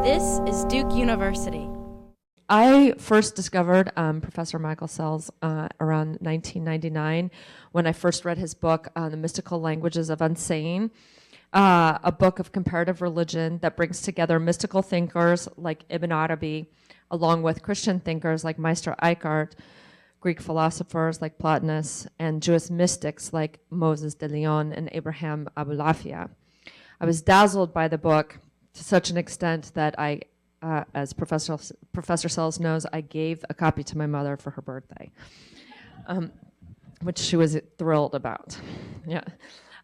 This is Duke University. I first discovered Professor Michael Sells around 1999 when I first read his book, The Mystical Languages of Unsaying, a book of comparative religion that brings together mystical thinkers like Ibn Arabi, along with Christian thinkers like Meister Eckhart, Greek philosophers like Plotinus, and Jewish mystics like Moses de Leon and Abraham Abulafia. I was dazzled by the book to such an extent that I, as Professor Sells knows, I gave a copy to my mother for her birthday, which she was thrilled about. Yeah.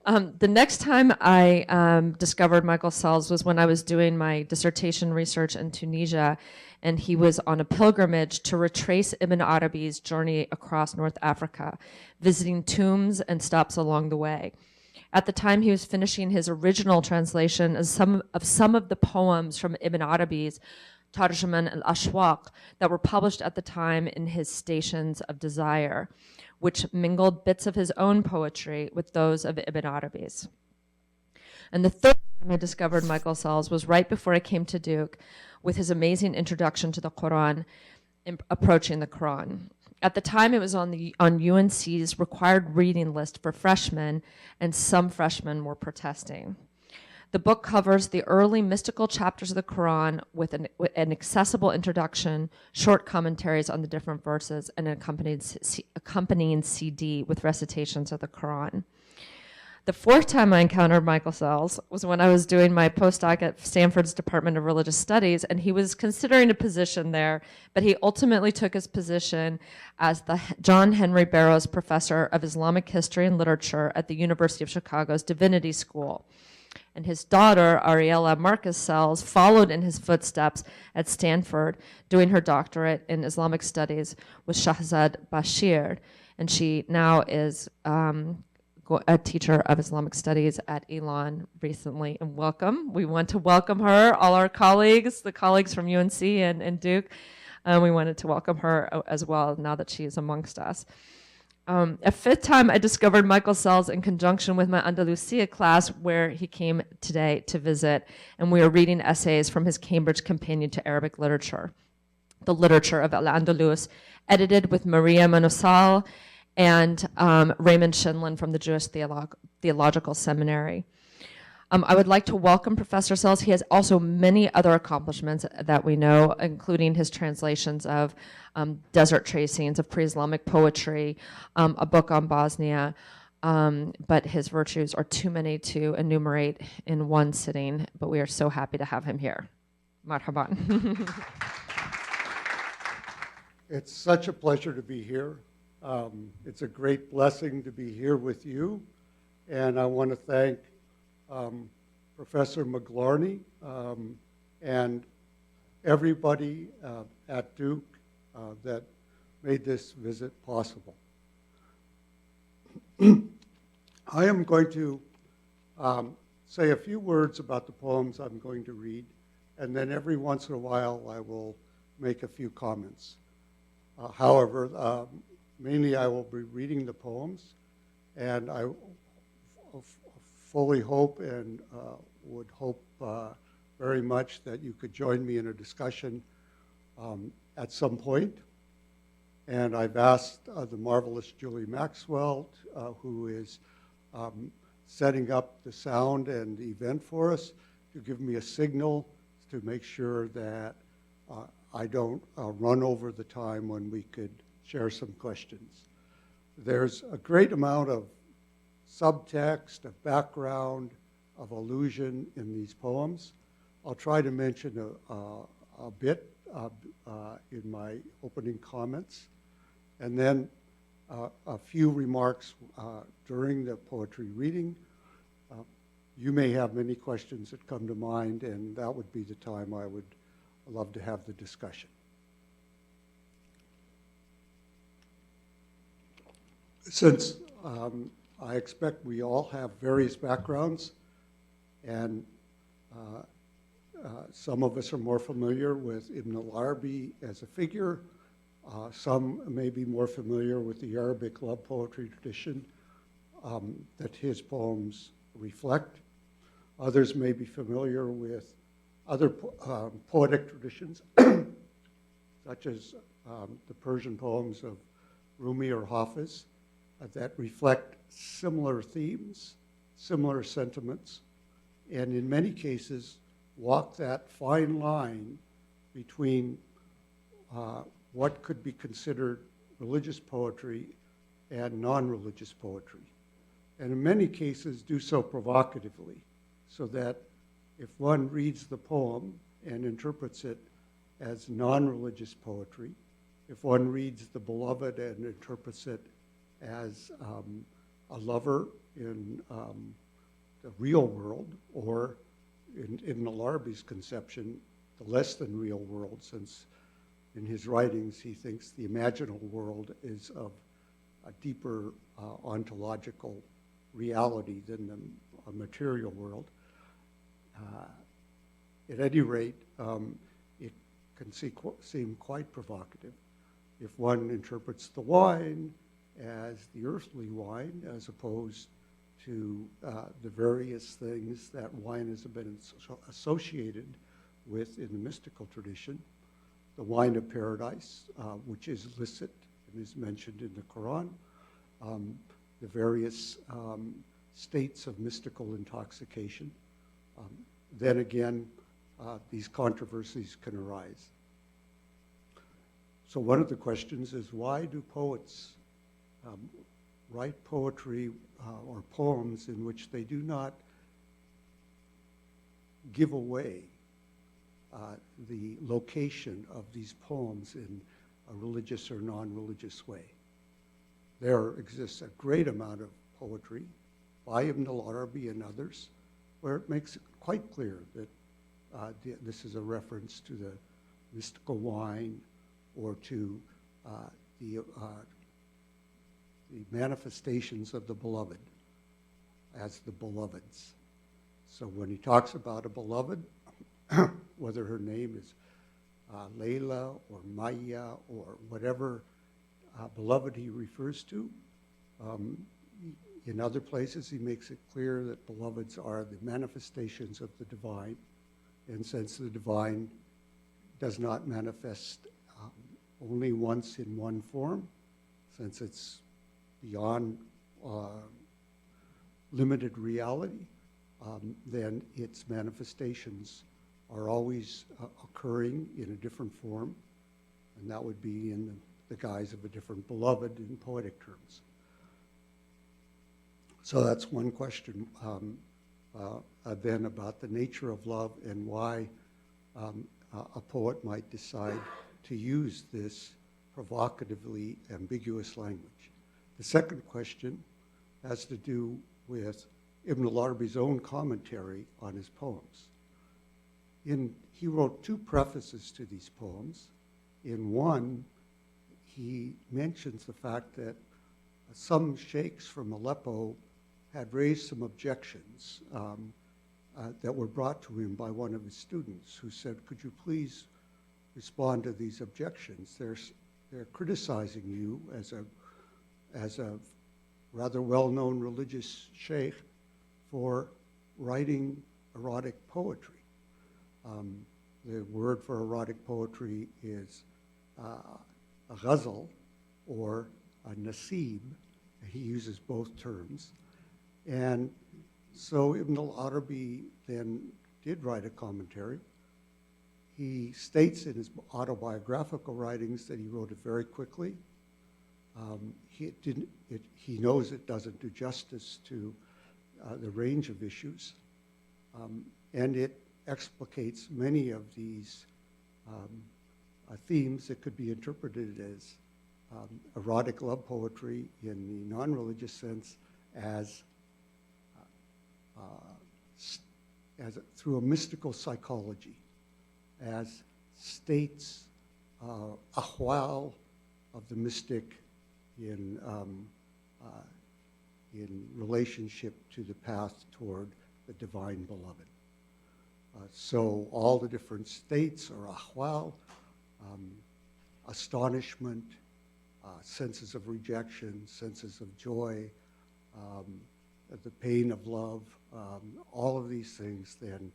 The next time I discovered Michael Sells was when I was doing my dissertation research in Tunisia, and he was on a pilgrimage to retrace Ibn Arabi's journey across North Africa, visiting tombs and stops along the way. At the time, he was finishing his original translation of some of the poems from Ibn Arabi's Tarjuman al-Ashwaq that were published at the time in his Stations of Desire, which mingled bits of his own poetry with those of Ibn Arabi's. And the third time I discovered Michael Sells was right before I came to Duke with his amazing introduction to the Quran, approaching the Quran. At the time, it was on UNC's required reading list for freshmen, and some freshmen were protesting. The book covers the early mystical chapters of the Quran with an accessible introduction, short commentaries on the different verses, and an accompanying CD with recitations of the Quran. The fourth time I encountered Michael Sells was when I was doing my postdoc at Stanford's Department of Religious Studies, and he was considering a position there, but he ultimately took his position as the John Henry Barrows Professor of Islamic History and Literature at the University of Chicago's Divinity School. And his daughter, Ariella Marcus Sells, followed in his footsteps at Stanford, doing her doctorate in Islamic Studies with Shahzad Bashir, and she now is a teacher of Islamic Studies at Elon recently, and welcome. We want to welcome her, all our colleagues, the colleagues from UNC and Duke. We wanted to welcome her as well now that she is amongst us. A fifth time, I discovered Michael Sells in conjunction with my Andalusia class, where he came today to visit, and we are reading essays from his Cambridge Companion to Arabic Literature, The Literature of Al-Andalus, edited with Maria Manosal and Raymond Shinlin from the Jewish Theological Seminary. I would like to welcome Professor Sells. He has also many other accomplishments that we know, including his translations of desert tracings of pre-Islamic poetry, a book on Bosnia, but his virtues are too many to enumerate in one sitting, but we are so happy to have him here. Marhaban. It's such a pleasure to be here. It's a great blessing to be here with you, and I want to thank Professor McGlarney and everybody at Duke that made this visit possible. I am going to say a few words about the poems I'm going to read, and then every once in a while I will make a few comments. However, mainly I will be reading the poems, and I fully hope and would hope very much that you could join me in a discussion at some point. And I've asked the marvelous Julie Maxwell, who is setting up the sound and the event for us, to give me a signal to make sure that I don't run over the time when we could share some questions. There's a great amount of subtext, of background, of allusion in these poems. I'll try to mention a bit in my opening comments, and then a few remarks during the poetry reading. You may have many questions that come to mind, and that would be the time I would love to have the discussion. Since I expect we all have various backgrounds, and some of us are more familiar with Ibn Al-Arabi as a figure. Some may be more familiar with the Arabic love poetry tradition that his poems reflect. Others may be familiar with other poetic traditions, such as the Persian poems of Rumi or Hafiz, that reflect similar themes, similar sentiments, and in many cases walk that fine line between what could be considered religious poetry and non-religious poetry. And in many cases do so provocatively, so that if one reads the poem and interprets it as non-religious poetry, if one reads the beloved and interprets it as a lover in the real world, or in Al-Arabi's conception, the less than real world, since in his writings he thinks the imaginal world is of a deeper ontological reality than a material world. At any rate, it can seem quite provocative if one interprets the wine as the earthly wine, as opposed to the various things that wine has been associated with in the mystical tradition. The wine of paradise, which is licit and is mentioned in the Quran, the various states of mystical intoxication. Then again, these controversies can arise. So one of the questions is, why do poets write poetry or poems in which they do not give away the location of these poems in a religious or non-religious way? There exists a great amount of poetry by Ibn Al-Arabi and others where it makes it quite clear that this is a reference to the mystical wine or to the manifestations of the beloved as the beloveds. So when he talks about a beloved, whether her name is Layla or Maya or whatever beloved he refers to, in other places he makes it clear that beloveds are the manifestations of the divine, and since the divine does not manifest only once in one form, since it's beyond limited reality, then its manifestations are always occurring in a different form, and that would be in the guise of a different beloved in poetic terms. So that's one question then about the nature of love and why a poet might decide to use this provocatively ambiguous language. The second question has to do with Ibn al-Arabi's own commentary on his poems. He wrote two prefaces to these poems. In one, he mentions the fact that some sheikhs from Aleppo had raised some objections that were brought to him by one of his students, who said, "Could you please respond to these objections? They're criticizing you as a rather well-known religious sheikh for writing erotic poetry." The word for erotic poetry is a ghazal or a nasib. He uses both terms. And so Ibn al-Arabi then did write a commentary. He states in his autobiographical writings that he wrote it very quickly. He knows it doesn't do justice to the range of issues, and it explicates many of these themes that could be interpreted as erotic love poetry in the non-religious sense through a mystical psychology, as states, ahwal of the mystic in relationship to the path toward the divine beloved. So all the different states or ahwal, astonishment, senses of rejection, senses of joy, the pain of love, all of these things then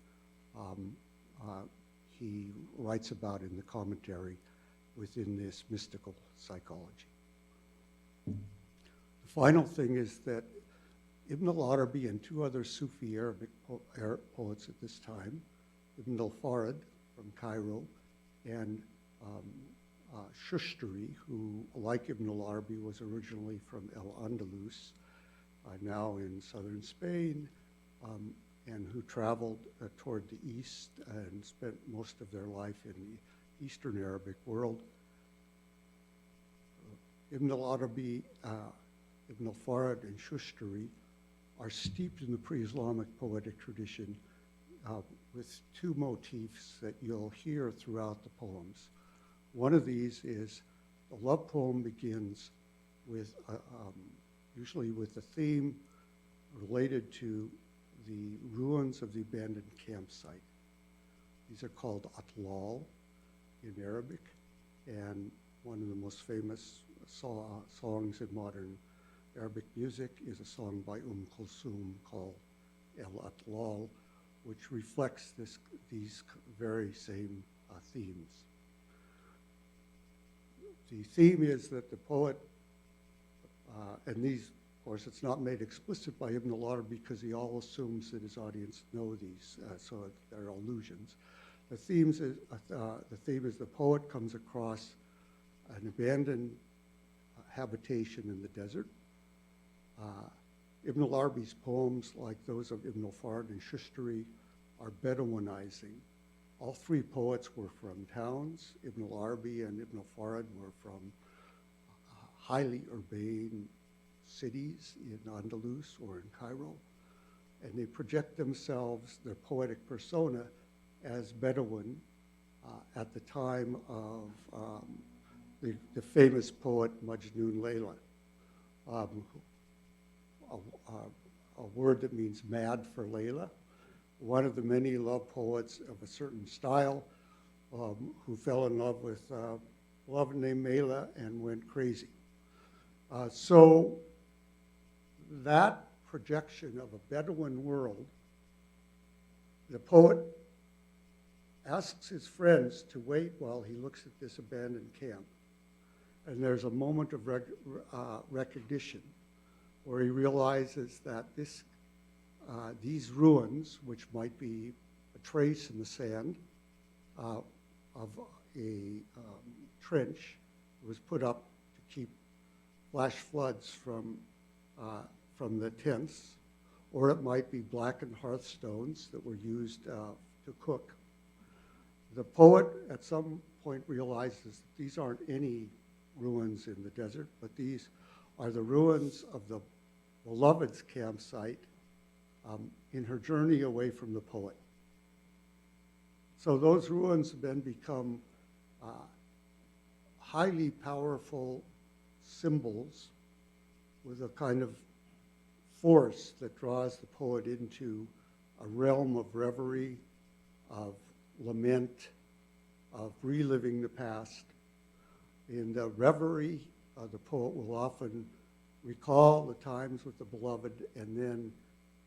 he writes about in the commentary within this mystical psychology. The final thing is that Ibn al-Arabi and two other Sufi Arabic poets at this time, Ibn al-Farid from Cairo and Shushtari, who, like Ibn al-Arabi, was originally from Al-Andalus, now in southern Spain, and who traveled toward the east and spent most of their life in the Eastern Arabic world. Ibn al-Arabi, Ibn al-Farid, and Shushtari are steeped in the pre-Islamic poetic tradition with two motifs that you'll hear throughout the poems. One of these is the love poem begins with usually with a theme related to the ruins of the abandoned campsite. These are called atlal in Arabic, and one of the most famous songs in modern Arabic music is a song by Kulthum called El-Atlal, which reflects these very same themes. The theme is that the poet, and these, of course, it's not made explicit by Ibn al-Arabi because he all assumes that his audience know these, so they're allusions. The theme is the poet comes across an abandoned habitation in the desert. Ibn al-Arabi's poems, like those of Ibn al-Farid and Shushtari, are Bedouinizing. All three poets were from towns. Ibn al-Arabi and Ibn al-Farid were from highly urbane cities in Andalus or in Cairo, and they project themselves, their poetic persona, as Bedouin at the time of the famous poet Majnun Layla, a word that means mad for Layla, one of the many love poets of a certain style who fell in love with a beloved named Layla and went crazy. So that projection of a Bedouin world, the poet asks his friends to wait while he looks at this abandoned camp. And there's a moment of recognition where he realizes that these ruins, which might be a trace in the sand of a trench, was put up to keep flash floods from the tents, or it might be blackened hearthstones that were used to cook. The poet at some point realizes that these aren't any ruins in the desert, but these are the ruins of the beloved's campsite in her journey away from the poet. So those ruins then become highly powerful symbols with a kind of force that draws the poet into a realm of reverie, of lament, of reliving the past. In the reverie, the poet will often recall the times with the beloved, and then,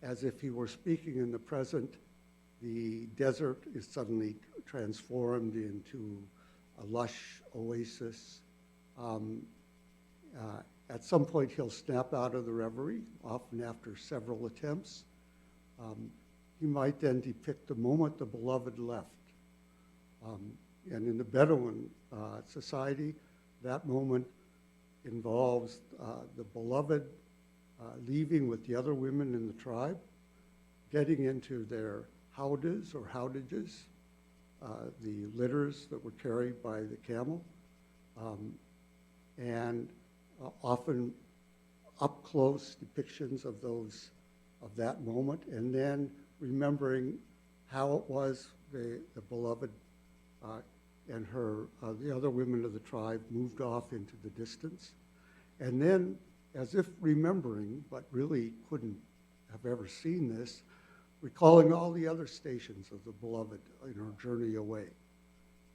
as if he were speaking in the present, the desert is suddenly transformed into a lush oasis. At some point, he'll snap out of the reverie, often after several attempts. He might then depict the moment the beloved left. And in the Bedouin society, that moment involves the beloved leaving with the other women in the tribe, getting into their howdahs or howdages, the litters that were carried by the camel, and often up-close depictions of that moment, and then remembering how it was the beloved and the other women of the tribe moved off into the distance. And then, as if remembering, but really couldn't have ever seen this, recalling all the other stations of the beloved in her journey away.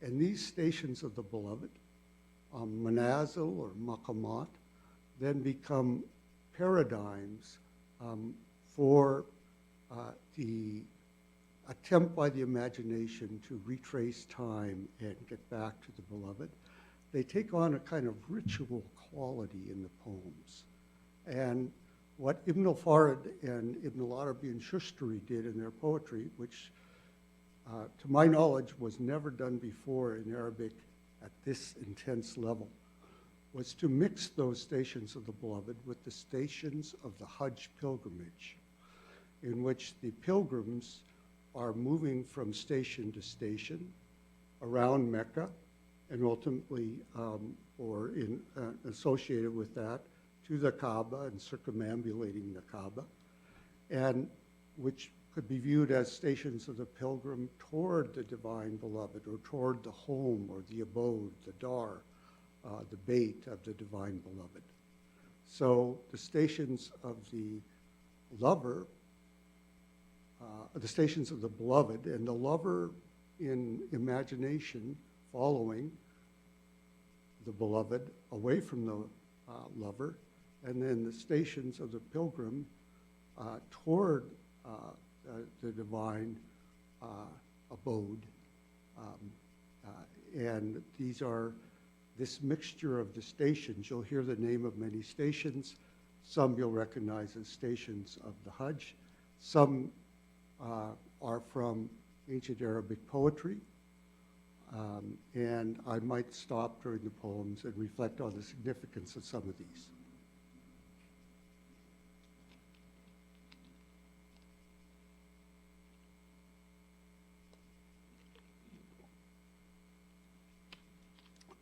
And these stations of the beloved, manazil or maqamat, then become paradigms for the attempt by the imagination to retrace time and get back to the beloved, they take on a kind of ritual quality in the poems. And what Ibn al-Farid and Ibn al-Arabi and Shushtari did in their poetry, which to my knowledge was never done before in Arabic at this intense level, was to mix those stations of the beloved with the stations of the Hajj pilgrimage, in which the pilgrims are moving from station to station around Mecca, and ultimately, associated with that, to the Kaaba and circumambulating the Kaaba, and which could be viewed as stations of the pilgrim toward the divine beloved, or toward the home, or the abode, the dar, the bait of the divine beloved. So the stations of the lover, the stations of the beloved, and the lover in imagination following the beloved away from the lover, and then the stations of the pilgrim toward the divine abode. And these are this mixture of the stations. You'll hear the name of many stations. Some you'll recognize as stations of the Hajj. Some are from ancient Arabic poetry. And I might stop during the poems and reflect on the significance of some of these.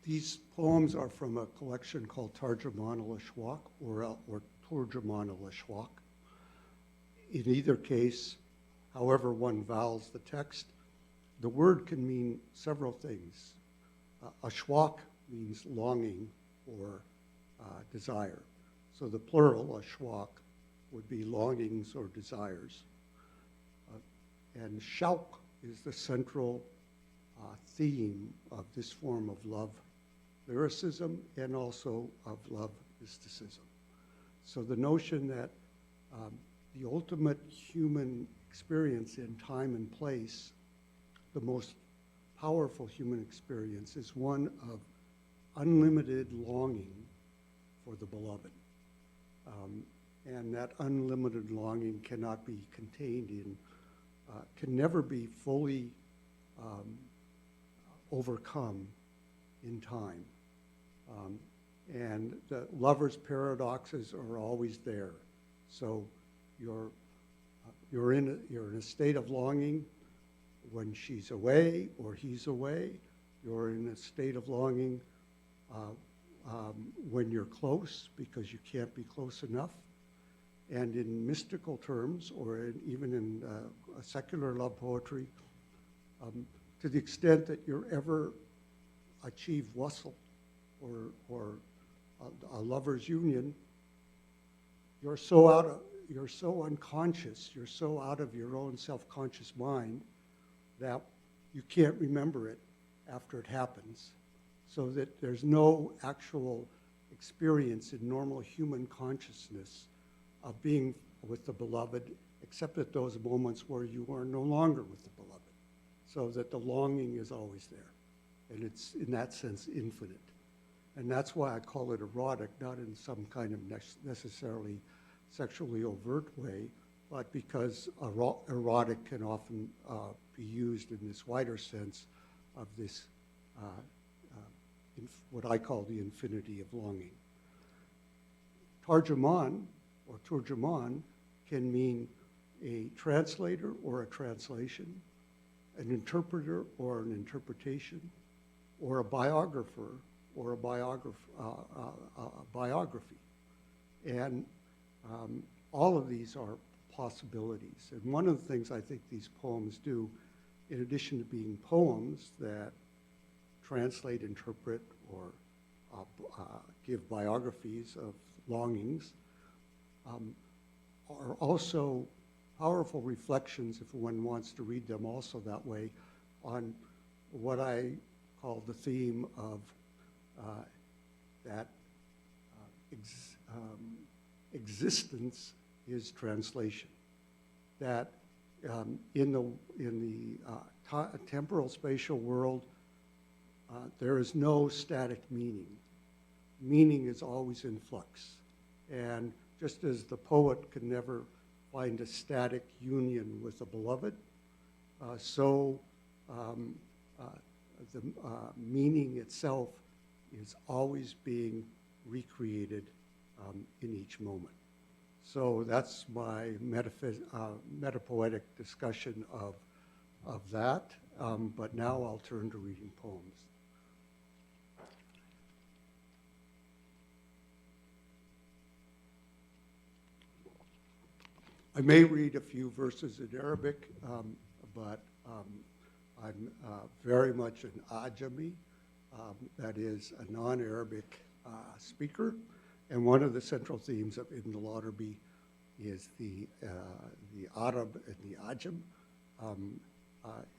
These poems are from a collection called Tarjuman al-Ashwaq or Turjuman al-Ashwaq. In either case, however one vowels the text, the word can mean several things. Ashwaq means longing or desire. So the plural, ashwaq, would be longings or desires. And shauq is the central theme of this form of love lyricism and also of love mysticism. So the notion that the ultimate human experience in time and place, the most powerful human experience, is one of unlimited longing for the beloved. And that unlimited longing cannot be contained in, can never be fully overcome in time. And the lover's paradoxes are always there. So you're in a state of longing when she's away or he's away. You're in a state of longing when you're close because you can't be close enough. And in mystical terms, or even in secular love poetry, to the extent that you're ever achieve wasl or a lover's union, you're so unconscious, you're so out of your own self-conscious mind that you can't remember it after it happens, so that there's no actual experience in normal human consciousness of being with the beloved, except at those moments where you are no longer with the beloved, so that the longing is always there. And it's, in that sense, infinite. And that's why I call it erotic, not in some kind of necessarily sexually overt way, but because erotic can often be used in this wider sense of this, what I call the infinity of longing. Tarjuman, or turjuman, can mean a translator or a translation, an interpreter or an interpretation, or a biographer or a biography. And all of these are possibilities. And one of the things I think these poems do, in addition to being poems that translate, interpret, or give biographies of longings, are also powerful reflections, if one wants to read them also that way, on what I call the theme of that existence is translation. That in the temporal spatial world, there is no static meaning. Meaning is always in flux. And just as the poet can never find a static union with a beloved, so the meaning itself is always being recreated in each moment. So that's my metapoetic discussion of that. But now I'll turn to reading poems. I may read a few verses in Arabic, but I'm very much an Ajami, that is a non-Arabic speaker. And one of the central themes of Ibn al-Arabi is the Arab and the Ajam.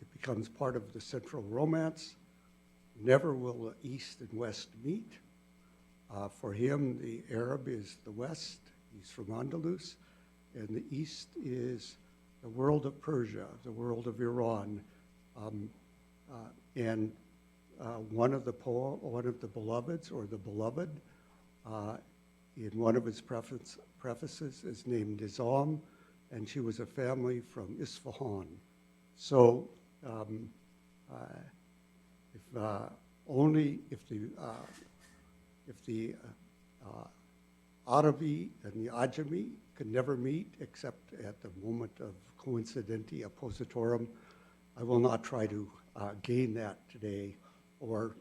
It becomes part of the central romance. Never will the East and West meet. For him, the Arab is the West. He's from Andalus. And the East is the world of Persia, the world of Iran. And one of the beloveds, or the beloved, in one of his prefaces is named Nizam, and she was a family from Isfahan. So if the Arabi and the Ajami could never meet except at the moment of coincidenti oppositorum, I will not try to gain that today or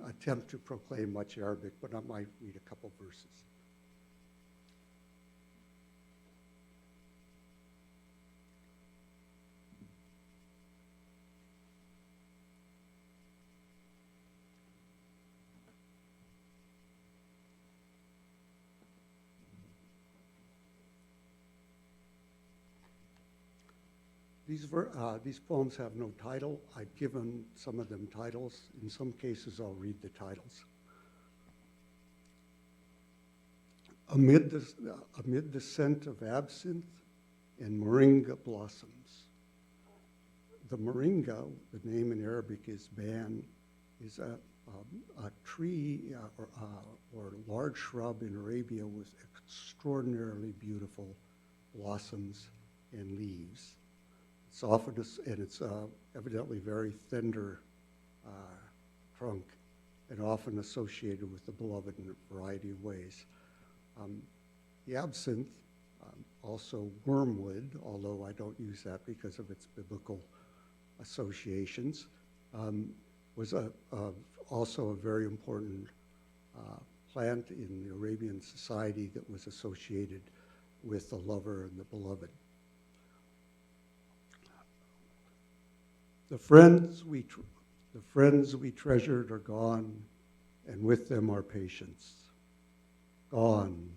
attempt to proclaim much Arabic, but I might read a couple verses. These poems have no title. I've given some of them titles. In some cases, I'll read the titles. Amid the scent of absinthe and moringa blossoms. The moringa, the name in Arabic is ban, is a tree or large shrub in Arabia with extraordinarily beautiful blossoms and leaves. It's often, and it's evidently very tender trunk, and often associated with the beloved in a variety of ways. The absinthe, also wormwood, although I don't use that because of its biblical associations, was also a very important plant in the Arabian society that was associated with the lover and the beloved. The friends we treasured are gone, and with them our patience. Gone,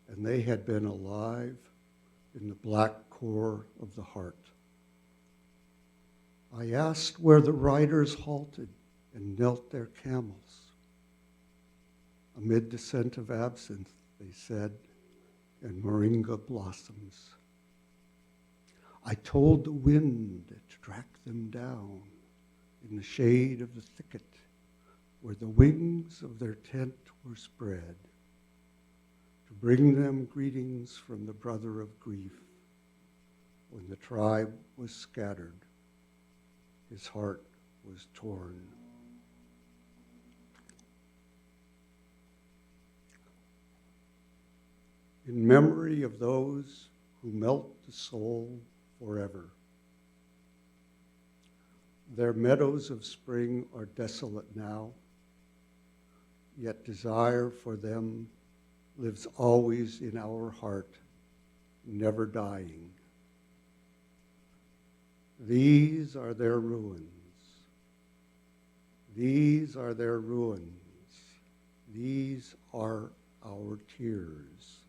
and they had been alive in the black core of the heart. I asked where the riders halted and knelt their camels. Amid the scent of absinthe, they said, and moringa blossoms. I told the wind to track them down in the shade of the thicket where the wings of their tent were spread, to bring them greetings from the brother of grief. When the tribe was scattered, his heart was torn. In memory of those who melt the soul forever. Their meadows of spring are desolate now, yet desire for them lives always in our heart, never dying. These are their ruins. These are their ruins. These are our tears,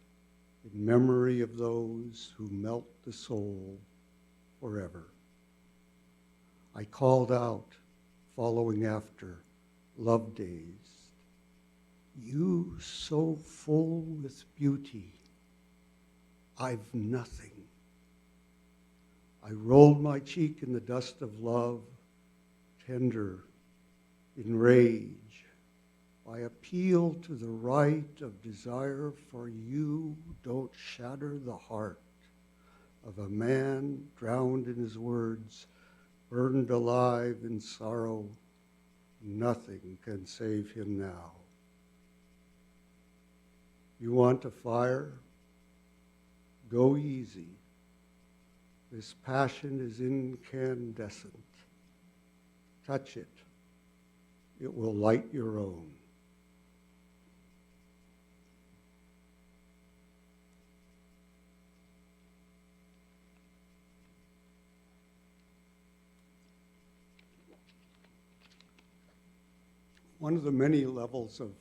in memory of those who melt the soul forever. I called out, following after, love dazed. You so full with beauty, I've nothing. I rolled my cheek in the dust of love, tender, in rage. I appeal to the right of desire, for you don't shatter the heart of a man drowned in his words, burned alive in sorrow. Nothing can save him now. You want a fire? Go easy. This passion is incandescent. Touch it. It will light your own. One of the many levels of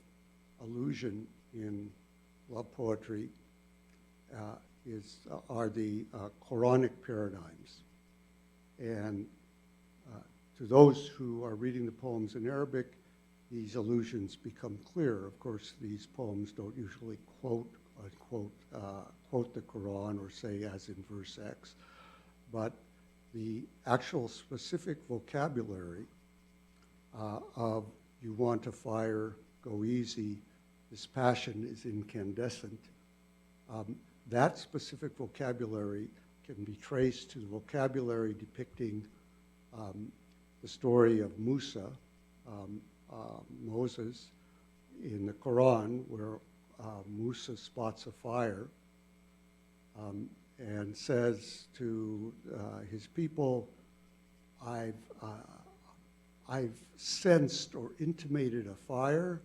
allusion in love poetry are the Quranic paradigms. And to those who are reading the poems in Arabic, these allusions become clear. Of course, these poems don't usually quote the Quran or say as in verse X, but the actual specific vocabulary of you want a fire, go easy, this passion is incandescent. That specific vocabulary can be traced to the vocabulary depicting the story of Musa, Moses, in the Quran, where Musa spots a fire and says to his people, I've sensed or intimated a fire.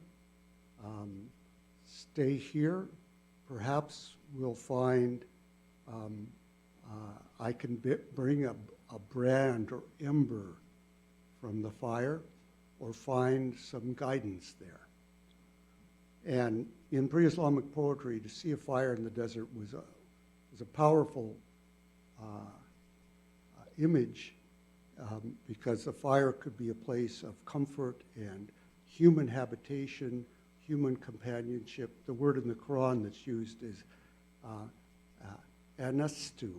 Stay here. Perhaps we'll find I can bring a brand or ember from the fire or find some guidance there. And in pre-Islamic poetry, to see a fire in the desert was a powerful image because the fire could be a place of comfort and human habitation, human companionship. The word in the Quran that's used is anastu,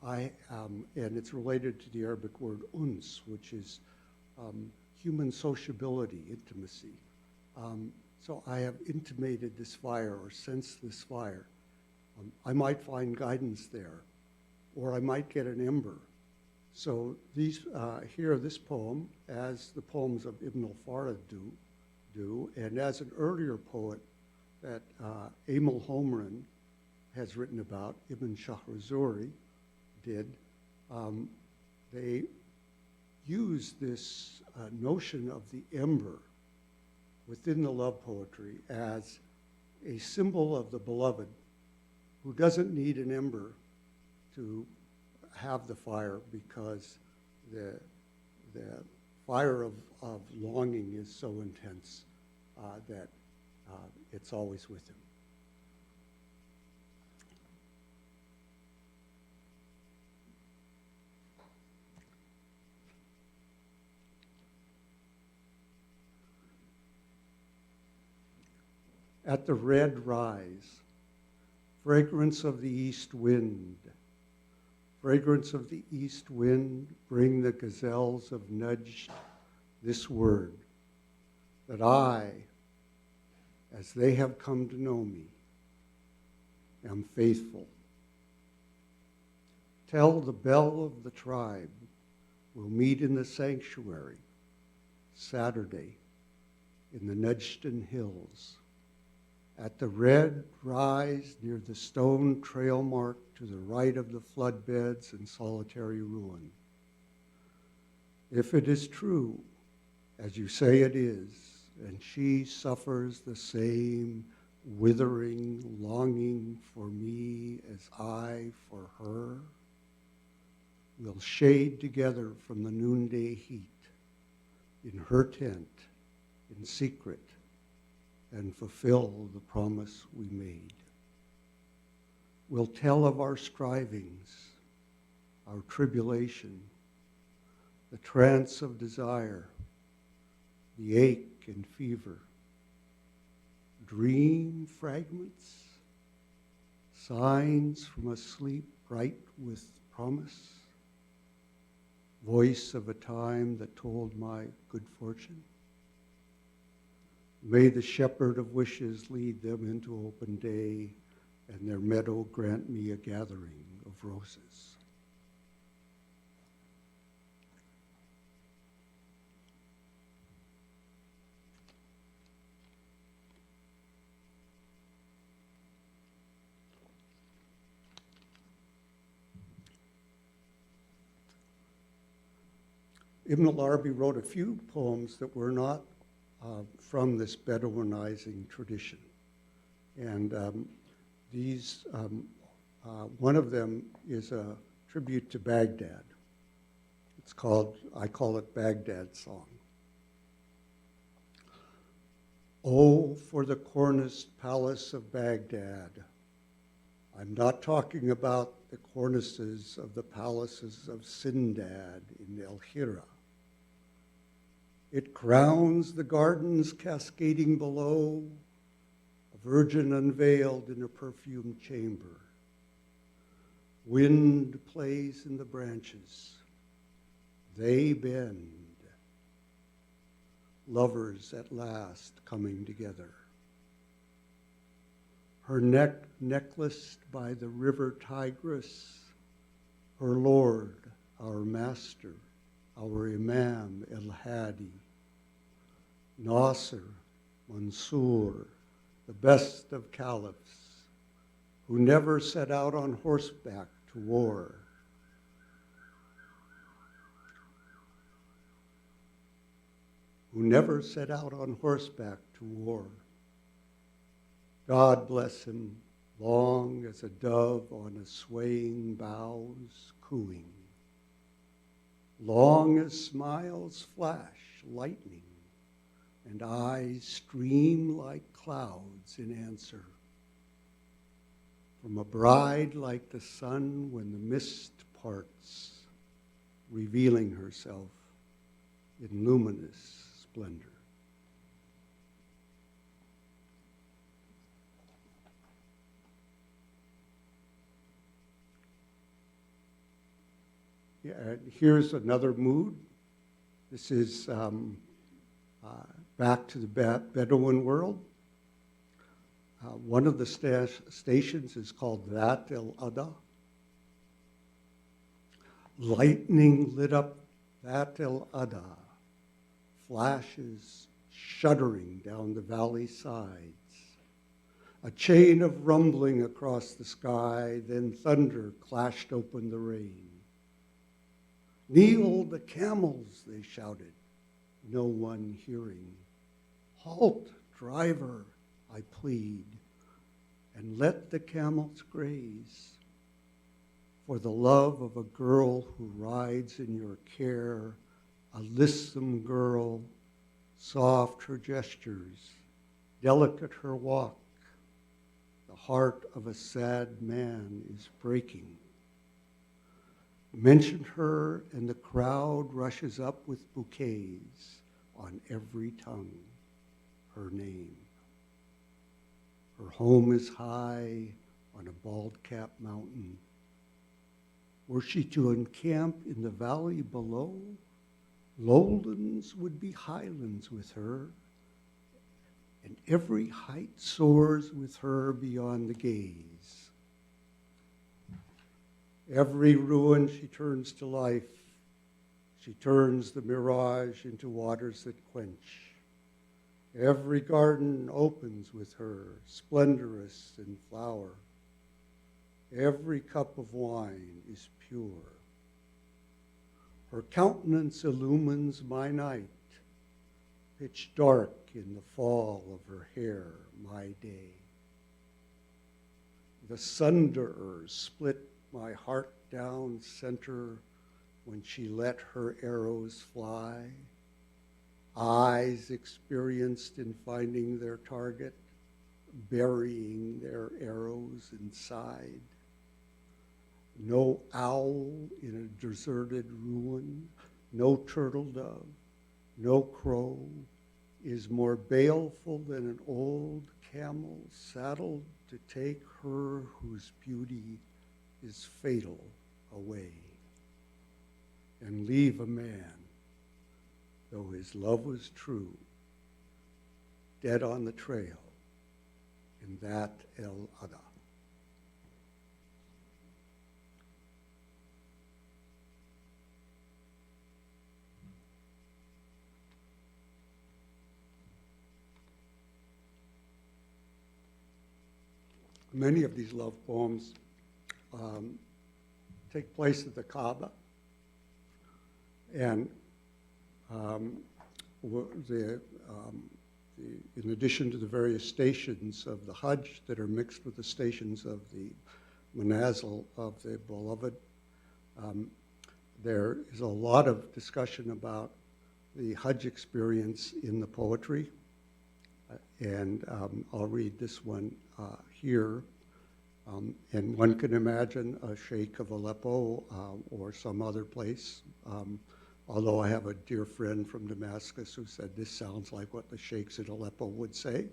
and it's related to the Arabic word uns, which is human sociability, intimacy. So I have intimated this fire or sensed this fire. I might find guidance there, or I might get an ember. So these here, this poem, as the poems of Ibn al-Farid do, and as an earlier poet that Emil Holmgren has written about, Ibn Shahrazuri did, they use this notion of the ember within the love poetry as a symbol of the beloved who doesn't need an ember to have the fire because the fire of longing is so intense that it's always with him. At the red rise, fragrance of the east wind, fragrance of the east wind, bring the gazelles of Najd this word, that I, as they have come to know me, am faithful. Tell the bell of the tribe, we'll meet in the sanctuary, Saturday, in the Najdan hills, at the red rise near the stone trail mark to the right of the floodbeds and solitary ruin. If it is true, as you say it is, and she suffers the same withering longing for me as I for her, we'll shade together from the noonday heat in her tent in secret and fulfill the promise we made. We'll tell of our strivings, our tribulation, the trance of desire, the ache and fever, dream fragments, signs from a sleep bright with promise, voice of a time that told my good fortune. May the shepherd of wishes lead them into open day, and their meadow grant me a gathering of roses. Ibn Al-Arabi wrote a few poems that were not from this Bedouinizing tradition. And one of them is a tribute to Baghdad. It's called, I call it Baghdad Song. Oh, for the corniced palace of Baghdad. I'm not talking about the cornices of the palaces of Sindad in El-Hira. It crowns the gardens cascading below, a virgin unveiled in a perfumed chamber. Wind plays in the branches. They bend. Lovers at last coming together. Her neck necklaced by the river Tigris, her lord, our master, our Imam el-Hadi, Nasser, Mansour, the best of caliphs, who never set out on horseback to war. Who never set out on horseback to war. God bless him, long as a dove on a swaying boughs cooing, long as smiles flash lightning and eyes stream like clouds in answer, from a bride like the sun when the mist parts, revealing herself in luminous splendor. Yeah, here's another mood. This is back to the Bedouin world. One of the stations is called That el-Ada. Lightning lit up That el-Ada, flashes shuddering down the valley sides. A chain of rumbling across the sky, then thunder clashed open the rain. Kneel the camels, they shouted, no one hearing. Halt, driver, I plead, and let the camels graze. For the love of a girl who rides in your care, a lissome girl, soft her gestures, delicate her walk. The heart of a sad man is breaking. Mention her, and the crowd rushes up with bouquets on every tongue, her name. Her home is high on a bald-capped mountain. Were she to encamp in the valley below, lowlands would be highlands with her, and every height soars with her beyond the gaze. Every ruin she turns to life. She turns the mirage into waters that quench. Every garden opens with her, splendorous in flower. Every cup of wine is pure. Her countenance illumines my night, pitch dark in the fall of her hair, my day. The sunderers split my heart down center when she let her arrows fly. Eyes experienced in finding their target, burying their arrows inside. No owl in a deserted ruin, no turtle dove, no crow, is more baleful than an old camel saddled to take her whose beauty is fatal away, and leave a man, though his love was true, dead on the trail in that Al-Arabi. Many of these love poems take place at the Kaaba, and in addition to the various stations of the Hajj that are mixed with the stations of the manazil of the beloved, there is a lot of discussion about the Hajj experience in the poetry. And I'll read this one here. And one can imagine a sheikh of Aleppo or some other place, although I have a dear friend from Damascus who said this sounds like what the sheikhs in Aleppo would say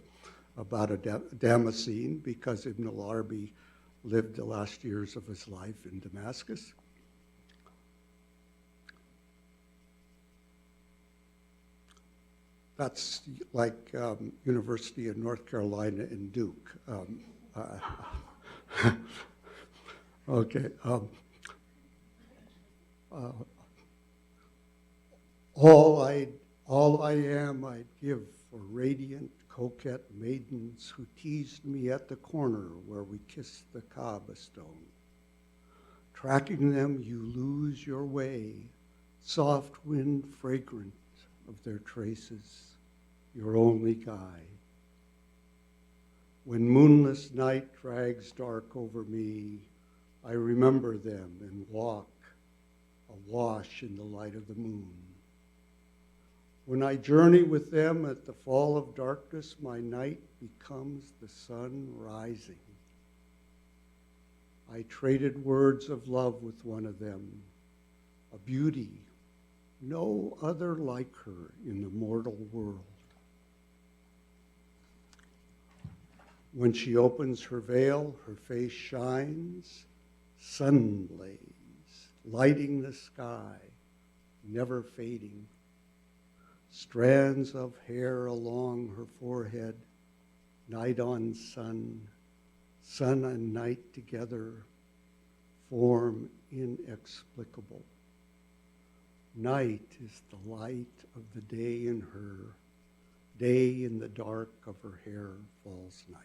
about a Damascene, because Ibn Al-Arabi lived the last years of his life in Damascus. That's like University of North Carolina and Duke. Okay. All I am I'd give for radiant, coquette maidens who teased me at the corner where we kissed the Kaaba stone. Tracking them, you lose your way, soft wind fragrant of their traces, your only guide. When moonless night drags dark over me, I remember them and walk awash in the light of the moon. When I journey with them at the fall of darkness, my night becomes the sun rising. I traded words of love with one of them, a beauty, no other like her in the mortal world. When she opens her veil, her face shines, sun blaze, lighting the sky, never fading. Strands of hair along her forehead, night on sun, sun and night together, form inexplicable. Night is the light of the day in her, day in the dark of her hair falls night.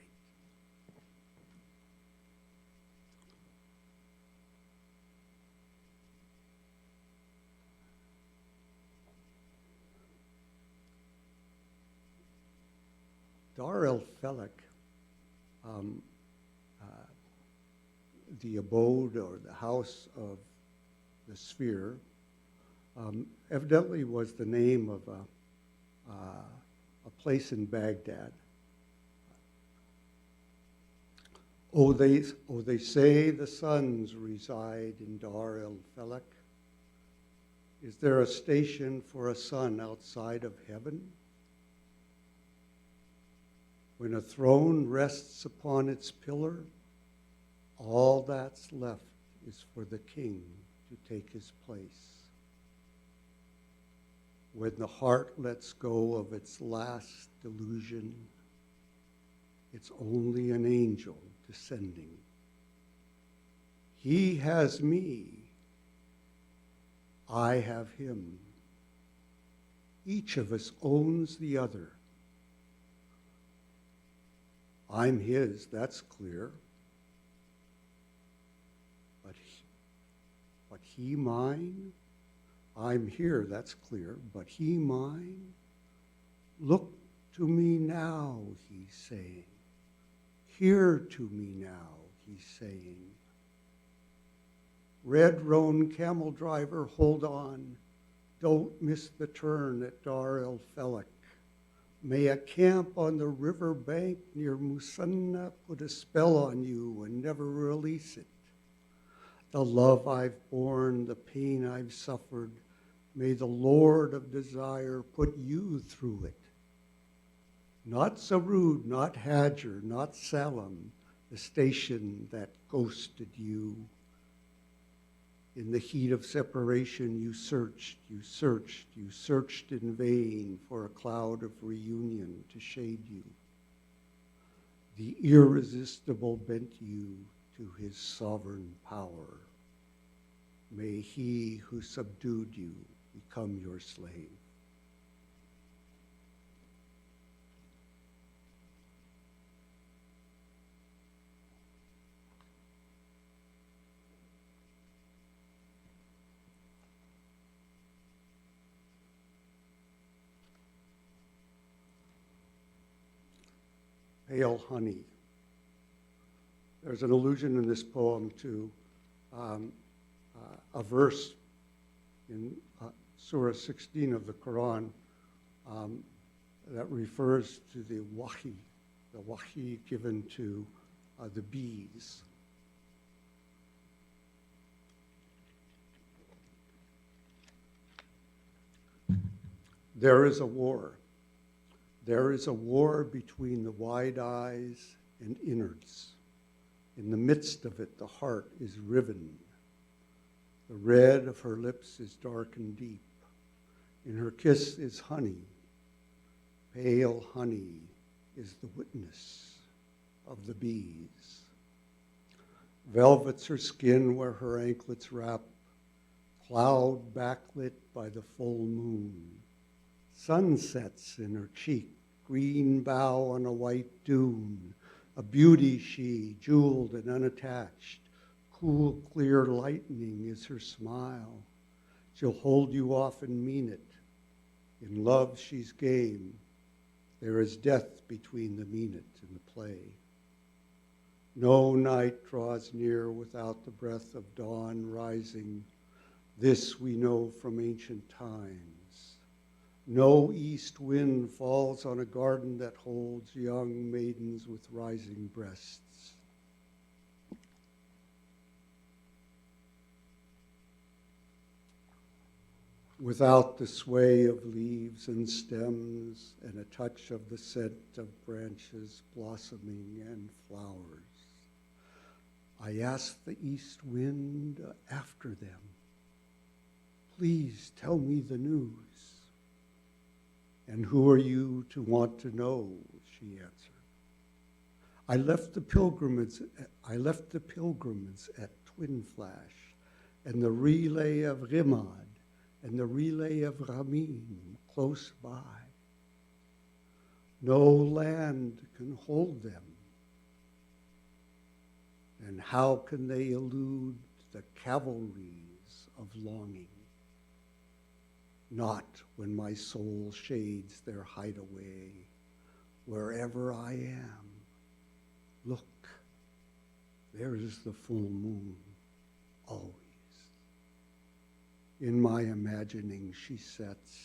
Dar el-Felak, the abode or the house of the sphere, evidently was the name of a place in Baghdad. They say the suns reside in Dar el-Felak. Is there a station for a sun outside of heaven? When a throne rests upon its pillar, all that's left is for the king to take his place. When the heart lets go of its last delusion, it's only an angel descending. He has me, I have him. Each of us owns the other. I'm his, that's clear. But he mine? I'm here, that's clear. But he mine? Look to me now, he's saying. Hear to me now, he's saying. Red roan camel driver, hold on. Don't miss the turn at Dar el-Felak. May a camp on the river bank near Musanna put a spell on you and never release it. The love I've borne, the pain I've suffered, may the Lord of Desire put you through it Not Sarud, not Hajar, not Salam, the station that ghosted you. In the heat of separation, you searched, you searched, you searched in vain for a cloud of reunion to shade you. The irresistible bent you to his sovereign power. May he who subdued you become your slave. Pale honey. There's an allusion in this poem to a verse in Surah 16 of the Quran that refers to the wahi given to the bees. There is a war. There is a war between the wide eyes and innards. In the midst of it, the heart is riven. The red of her lips is dark and deep. In her kiss is honey. Pale honey is the witness of the bees. Velvet's her skin where her anklets wrap, cloud backlit by the full moon. Sunsets in her cheek, green bough on a white dune, a beauty she, jeweled and unattached. Cool, clear lightning is her smile. She'll hold you off and mean it. In love she's game. There is death between the mean it and the play. No night draws near without the breath of dawn rising. This we know from ancient times. No east wind falls on a garden that holds young maidens with rising breasts. Without the sway of leaves and stems and a touch of the scent of branches blossoming and flowers. I ask the east wind after them. Please tell me the news. And who are you to want to know, she answered. I left the pilgrims at Twin Flash and the relay of Rimad and the relay of Ramim close by. No land can hold them. And how can they elude the cavalries of longing? Not when my soul shades their hideaway, wherever I am. Look, there is the full moon, always. In my imagining she sets.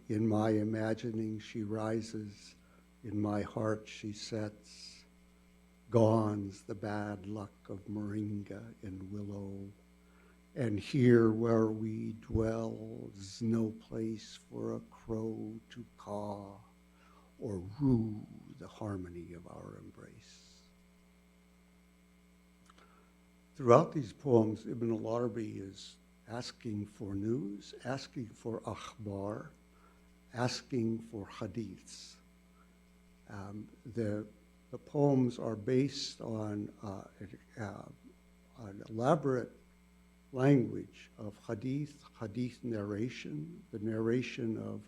In my imagining she rises, in my heart she sets. Gone's the bad luck of moringa and willow. And here where we dwell's no place for a crow to caw or rue the harmony of our embrace. Throughout these poems, Ibn al-Arabi is asking for news, asking for akhbar, asking for hadiths. The poems are based on an elaborate language of hadith narration, the narration of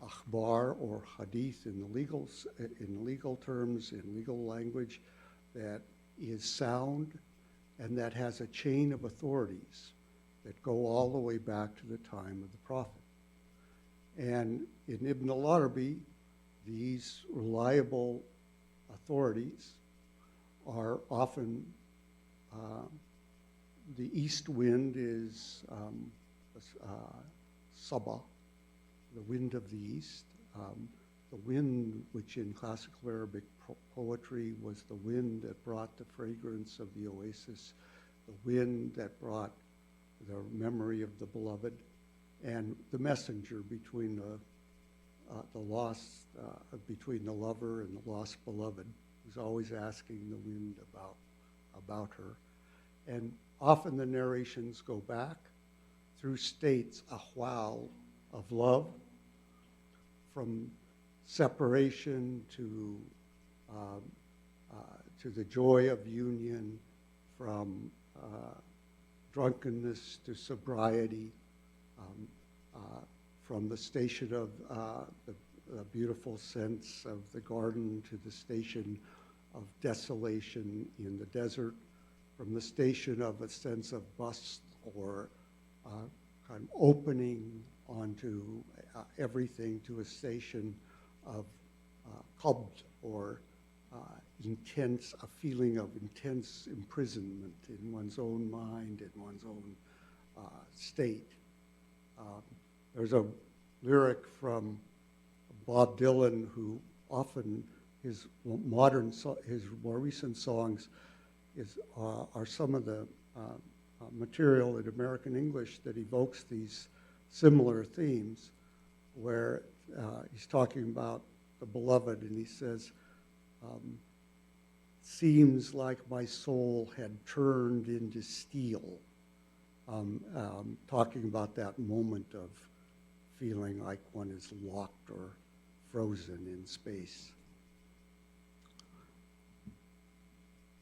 akhbar or hadith in legal terms, in legal language, that is sound and that has a chain of authorities that go all the way back to the time of the Prophet. And in Ibn al-Arabi, these reliable authorities are often the east wind is Sabah, the wind of the east. The wind, which in classical Arabic poetry was the wind that brought the fragrance of the oasis, the wind that brought the memory of the beloved, and the messenger between the lost, between the lover and the lost beloved, who's always asking the wind about her. And often the narrations go back through states, ahwal, of love, from separation to the joy of union, from drunkenness to sobriety, from the station of the beautiful sense of the garden to the station of desolation in the desert, from the station of a sense of bust or kind of opening onto everything to a station of qabd or intense, a feeling of intense imprisonment in one's own mind, in one's own state. There's a lyric from Bob Dylan, who often his more recent songs are some of the material in American English that evokes these similar themes, where he's talking about the beloved, and he says, seems like my soul had turned into steel, talking about that moment of feeling like one is locked or frozen in space.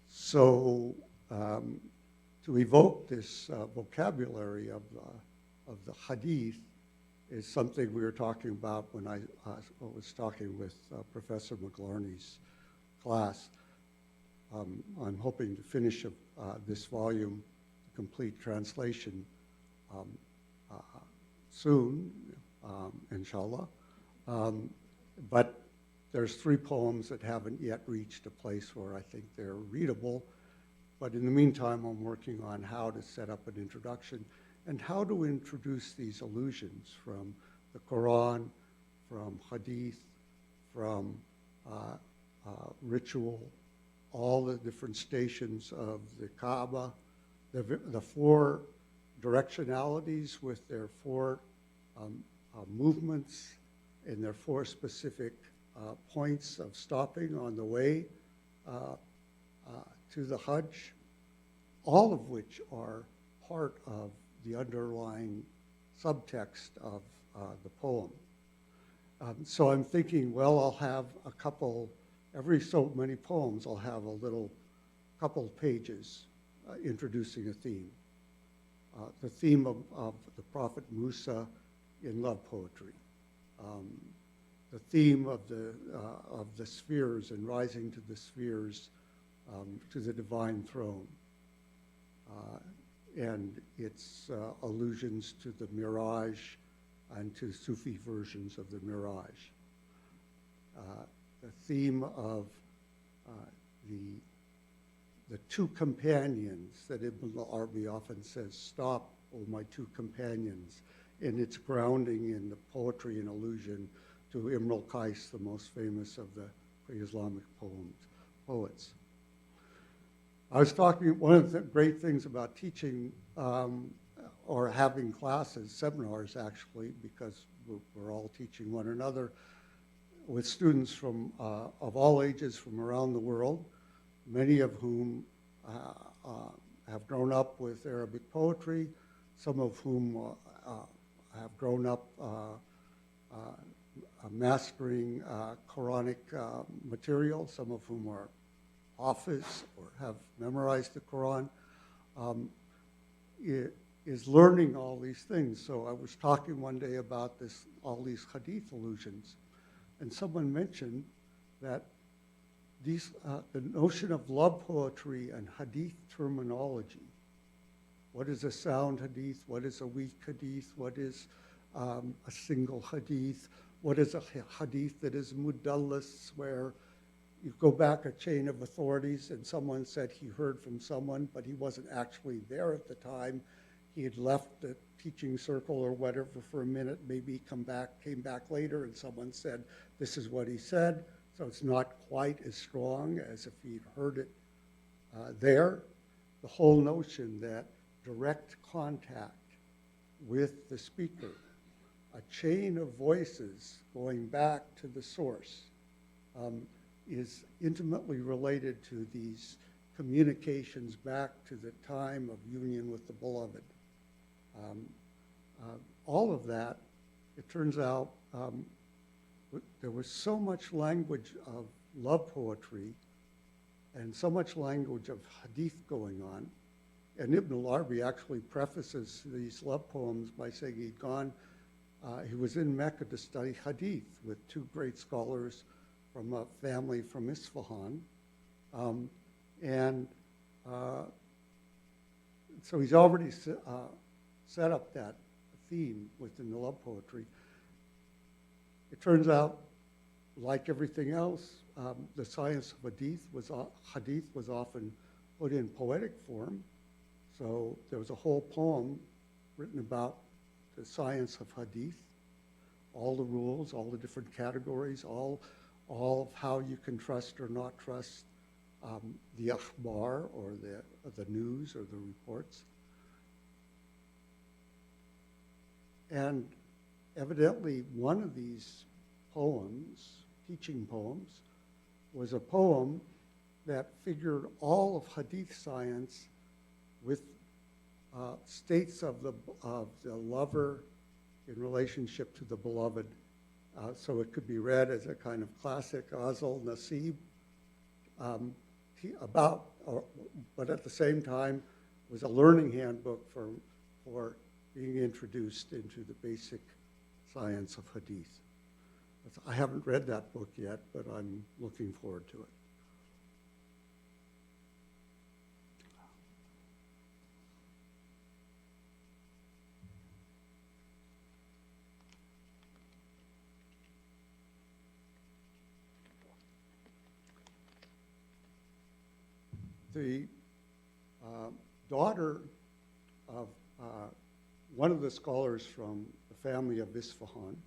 So to evoke this vocabulary of the hadith is something we were talking about when I was talking with Professor McLarney's class. I'm hoping to finish this volume, complete translation, soon, inshallah. But there's 3 poems that haven't yet reached a place where I think they're readable. But in the meantime, I'm working on how to set up an introduction and how to introduce these allusions from the Quran, from hadith, from ritual, all the different stations of the Kaaba, the 4 directionalities with their 4 movements and their 4 specific points of stopping on the way to the Hajj, all of which are part of the underlying subtext of the poem. So I'm thinking, well, I'll have a couple, every so many poems, I'll have a little couple pages introducing a theme. The theme of the Prophet Musa in love poetry. The theme of the spheres and rising to the spheres to the divine throne. And its allusions to the Miraj and to Sufi versions of the Miraj. The theme of the 2 companions that Ibn al-Arabi often says, stop, O my 2 companions, in its grounding in the poetry and allusion to Imr al-Qais, the most famous of the pre-Islamic poets. I was talking, one of the great things about teaching or having classes, seminars actually, because we're all teaching one another, with students from of all ages from around the world, many of whom have grown up with Arabic poetry, some of whom have grown up mastering Quranic material, some of whom are Hafiz or have memorized the Quran, is learning all these things. So I was talking one day about all these hadith allusions, and someone mentioned that the notion of love poetry and hadith terminology. What is a sound hadith? What is a weak hadith? What is a single hadith? What is a hadith that is mudallas, where you go back a chain of authorities and someone said he heard from someone, but he wasn't actually there at the time. He had left the teaching circle or whatever for a minute, maybe came back later, and someone said, this is what he said. So it's not quite as strong as if he'd heard it there. The whole notion that direct contact with the speaker a chain of voices going back to the source is intimately related to these communications back to the time of union with the beloved. All of that, it turns out, there was so much language of love poetry and so much language of hadith going on. And Ibn al-Arabi actually prefaces these love poems by saying he was in Mecca to study hadith with two great scholars from a family from Isfahan. So he's already set up that theme within the love poetry. It turns out, like everything else, the science of hadith was often put in poetic form. So there was a whole poem written about the science of hadith, all the rules, all the different categories, all of how you can trust or not trust the akhbar, or the news or the reports. And evidently one of these poems, teaching poems, was a poem that figured all of hadith science with states of the lover in relationship to the beloved. So it could be read as a kind of classic Ghazal Nasib, but at the same time was a learning handbook for being introduced into the basic science of hadith. I haven't read that book yet, but I'm looking forward to it. The daughter of one of the scholars from the family of Isfahan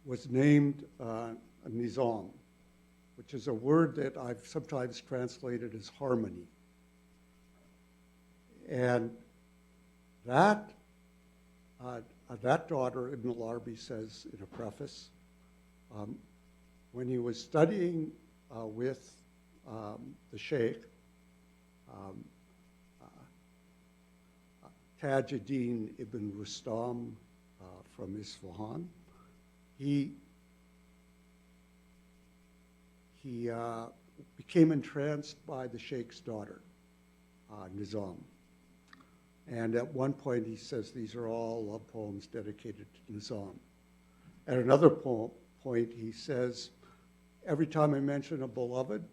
was named Nizam, which is a word that I've sometimes translated as harmony. And that daughter, Ibn al-Arabi says in a preface, when he was studying with the Sheikh, Tajuddin ibn Rustam from Isfahan, he became entranced by the Sheikh's daughter, Nizam. And at one point he says these are all love poems dedicated to Nizam. At another point he says, every time I mention a beloved,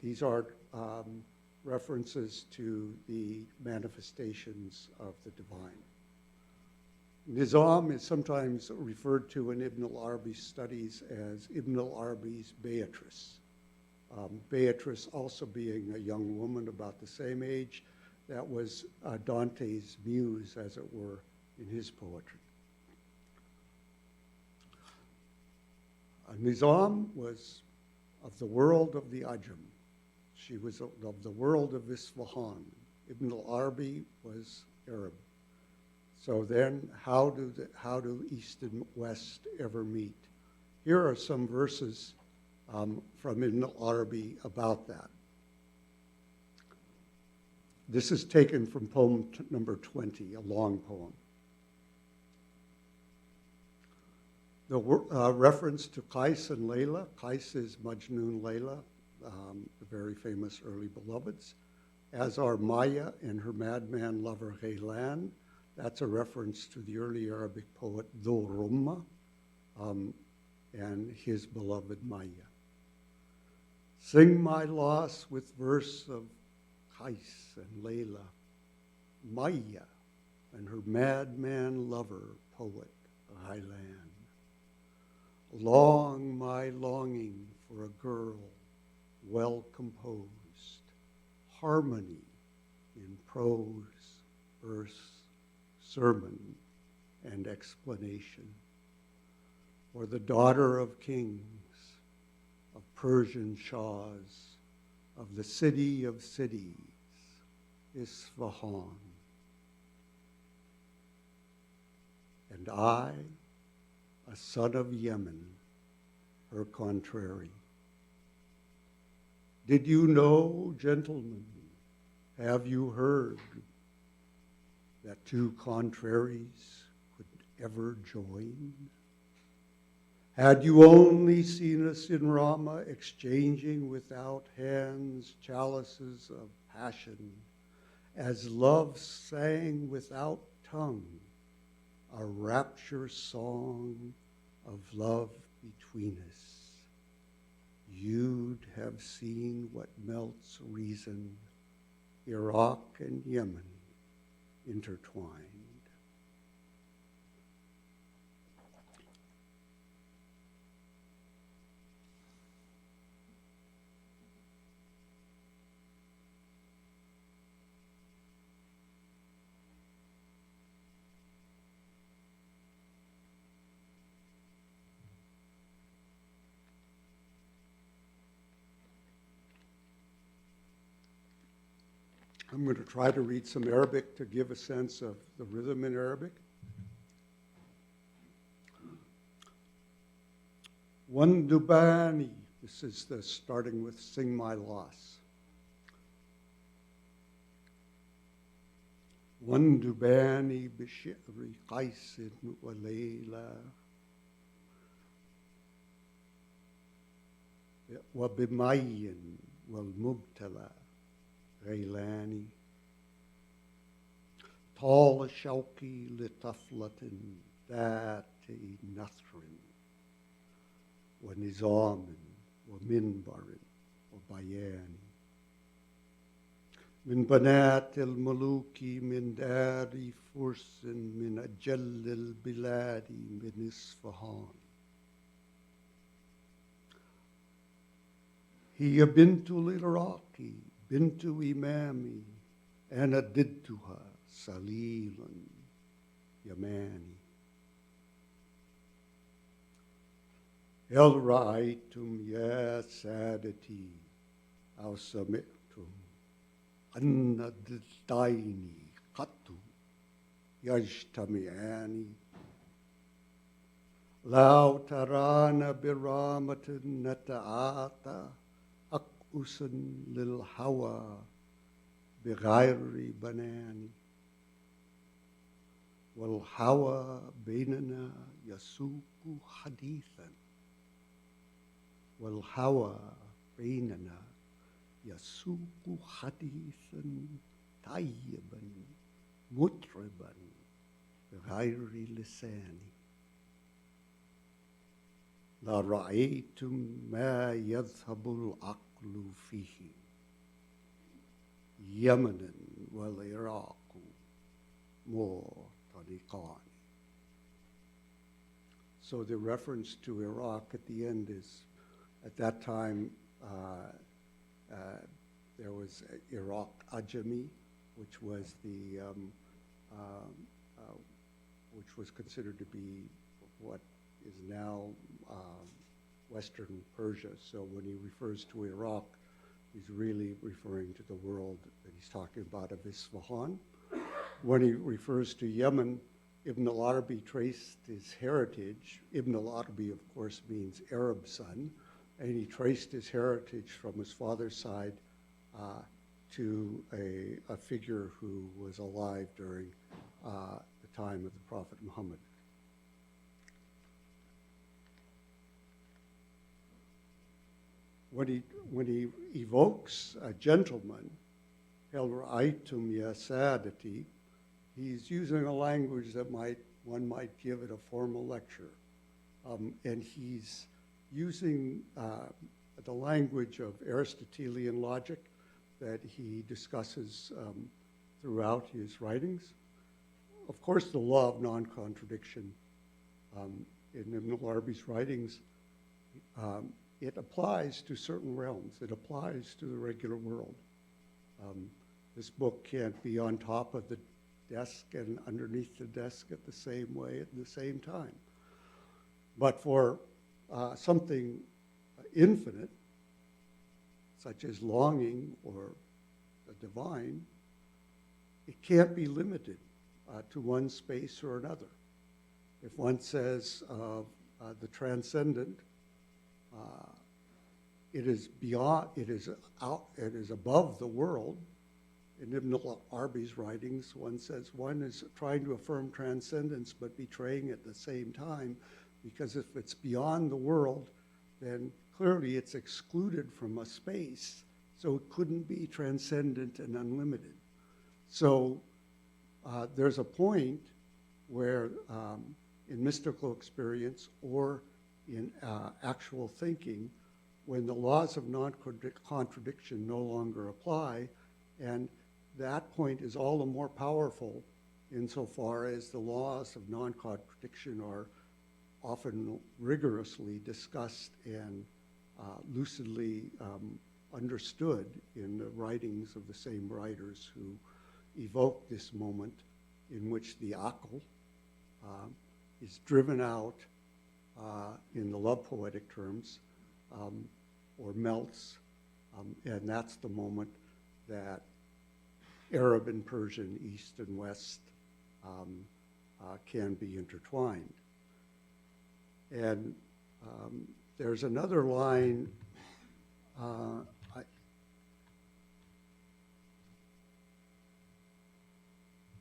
these are references to the manifestations of the divine. Nizam is sometimes referred to in Ibn al-Arabi's studies as Ibn al-Arabi's Beatrice. Beatrice also being a young woman about the same age that was Dante's muse, as it were, in his poetry. Nizam was of the world of the Ajam. She was of the world of Isfahan. Ibn al-Arabi was Arab. So then, how do East and West ever meet? Here are some verses from Ibn al-Arabi about that. This is taken from poem number 20, a long poem. The reference to Qais and Layla. Qais is Majnun Layla, the very famous early beloveds, as are Maya and her madman lover Ghaylan. That's a reference to the early Arabic poet Dhul Rumma and his beloved Maya. Sing my loss with verse of Qais and Layla, Maya and her madman lover poet Ghaylan. Long my longing for a girl well composed, harmony in prose, verse, sermon, and explanation. For the daughter of kings, of Persian shahs, of the city of cities, Isfahan. and I, a son of Yemen, her contrary. Did you know, gentlemen, have you heard that two contraries could ever join? Had you only seen us in Rama exchanging without hands chalices of passion, as love sang without tongue, a rapture song of love between us, you'd have seen what melts reason, Iraq and Yemen intertwined. I'm going to try to read some Arabic to give a sense of the rhythm in Arabic. Wandubani, this is the starting with Sing My Loss. Wandubani bishiri qaisin wa layla wa bimayyin wal mubtala غيلاني طال شوقي لطفلة ذات نثر ونظام ومنبر وبيان من بنات الملوك من دار فرس من أجل البلاد من إصفهان هي بنت العراق بنت إمامي أنا ضدها صليل يماني هل رأيتم يا سادتي أو سمعتم أن ضدين قط يجتمعان لو ترانا برامة نتعاطى أقؤس للهوى بغير بنان والهوى بيننا يسوق حديثا والهوى بيننا يسوق حديثا طيبا مطربا بغير لسان لرأيتم ما يذهب العقل فيه يمن والعراق مرتبطان. So the reference to Iraq at the end is, at that time, there was Iraq Ajami, which was the which was considered to be what is now Western Persia. So when he refers to Iraq, he's really referring to the world that he's talking about of Isfahan. When he refers to Yemen, Ibn al-Arabi traced his heritage. Ibn al-Arabi, of course, means Arab son, and he traced his heritage from his father's side to a figure who was alive during the time of the Prophet Muhammad. When he evokes a gentleman, Hel Ra'aytum Ya Sadati, he's using a language that one might give at a formal lecture. And he's using the language of Aristotelian logic that he discusses throughout his writings. Of course, the law of non-contradiction in Ibn al-Arabi's writings, it applies to certain realms. It applies to the regular world. This book can't be on top of the desk and underneath the desk at the same way at the same time. But for something infinite, such as longing or the divine, it can't be limited to one space or another. if one says of the transcendent, it is beyond, it is above the world. In Ibn al-Arabi's writings, one says one is trying to affirm transcendence but betraying at the same time, because if it's beyond the world, then clearly it's excluded from a space, so it couldn't be transcendent and unlimited. So there's a point where in mystical experience or in actual thinking, when the laws of non-contradiction no longer apply, and that point is all the more powerful insofar as the laws of non-contradiction are often rigorously discussed and lucidly understood in the writings of the same writers who evoke this moment in which the akal is driven out in the love poetic terms, or melts, and that's the moment that Arab and Persian, East and West, can be intertwined. And there's another line,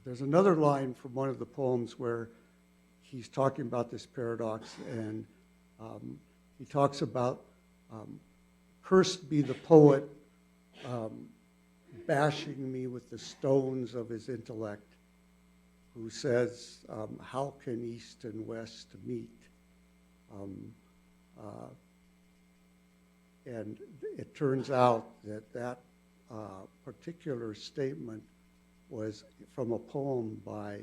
there's another line from one of the poems where he's talking about this paradox, and he talks about cursed be the poet bashing me with the stones of his intellect, who says, how can East and West meet? And it turns out that that particular statement was from a poem by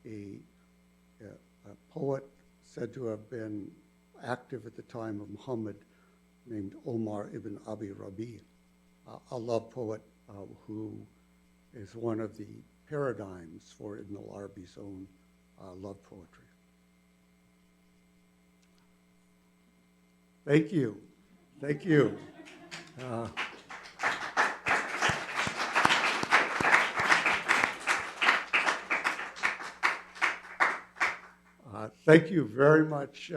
a poet said to have been active at the time of Muhammad, named Omar ibn Abi Rabi, a love poet who is one of the paradigms for Ibn al-Arabi's own love poetry. Thank you. Thank you. Thank you very much,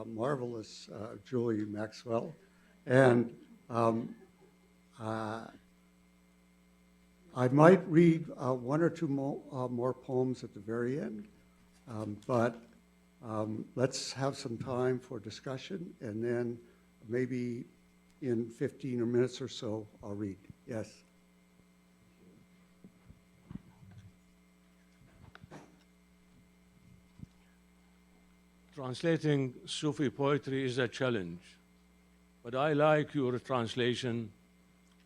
marvelous Julie Maxwell. And I might read one or two more poems at the very end, but let's have some time for discussion, and then maybe in 15 minutes or so, I'll read. Yes. Translating Sufi poetry is a challenge, but I like your translation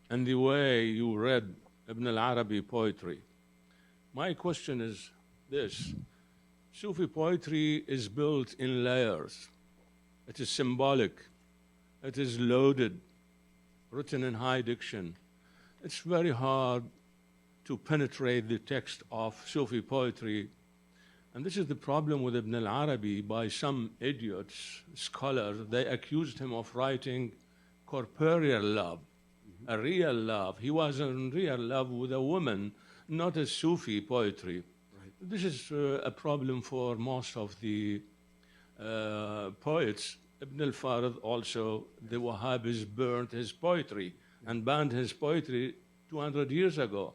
and the way you read Ibn al-Arabi poetry. My question is this: Sufi poetry is built in layers. It is symbolic. It is loaded, written in high diction. It's very hard to penetrate the text of Sufi poetry. And this is the problem with Ibn al-Arabi. By some idiots, scholars, they accused him of writing corporeal love, a real love. He was in real love with a woman, not a Sufi poetry. Right. This is a problem for most of the poets. Ibn al-Farid also, the Wahhabis burned his poetry and banned his poetry 200 years ago.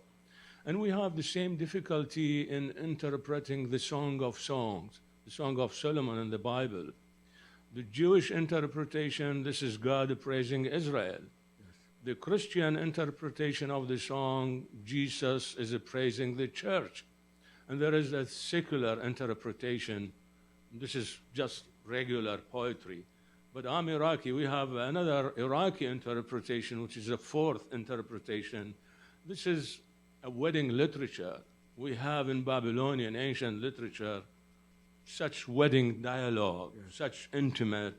And we have the same difficulty in interpreting the Song of Songs, the Song of Solomon in the Bible. The Jewish interpretation, this is God praising Israel. Yes. The Christian interpretation of the song, Jesus is praising the church. And there is a secular interpretation. This is just regular poetry. But I'm Iraqi. We have another Iraqi interpretation, which is a fourth interpretation. This is a wedding literature. We have in Babylonian ancient literature such wedding dialogue, yes, such intimate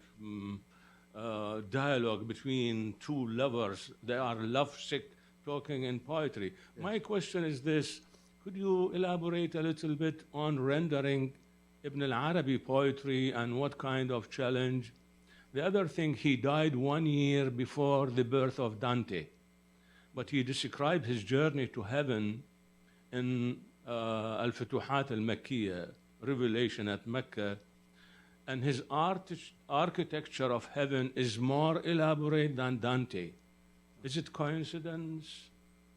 dialogue between two lovers. They are lovesick, talking in poetry. Yes. My question is this: could you elaborate a little bit on rendering Ibn al-Arabi poetry and what kind of challenge? The other thing, he died 1 year before the birth of Dante, but he described his journey to heaven in Al-Futuhat al-Makkiyah, revelation at Mecca, and his architecture of heaven is more elaborate than Dante. Is it coincidence?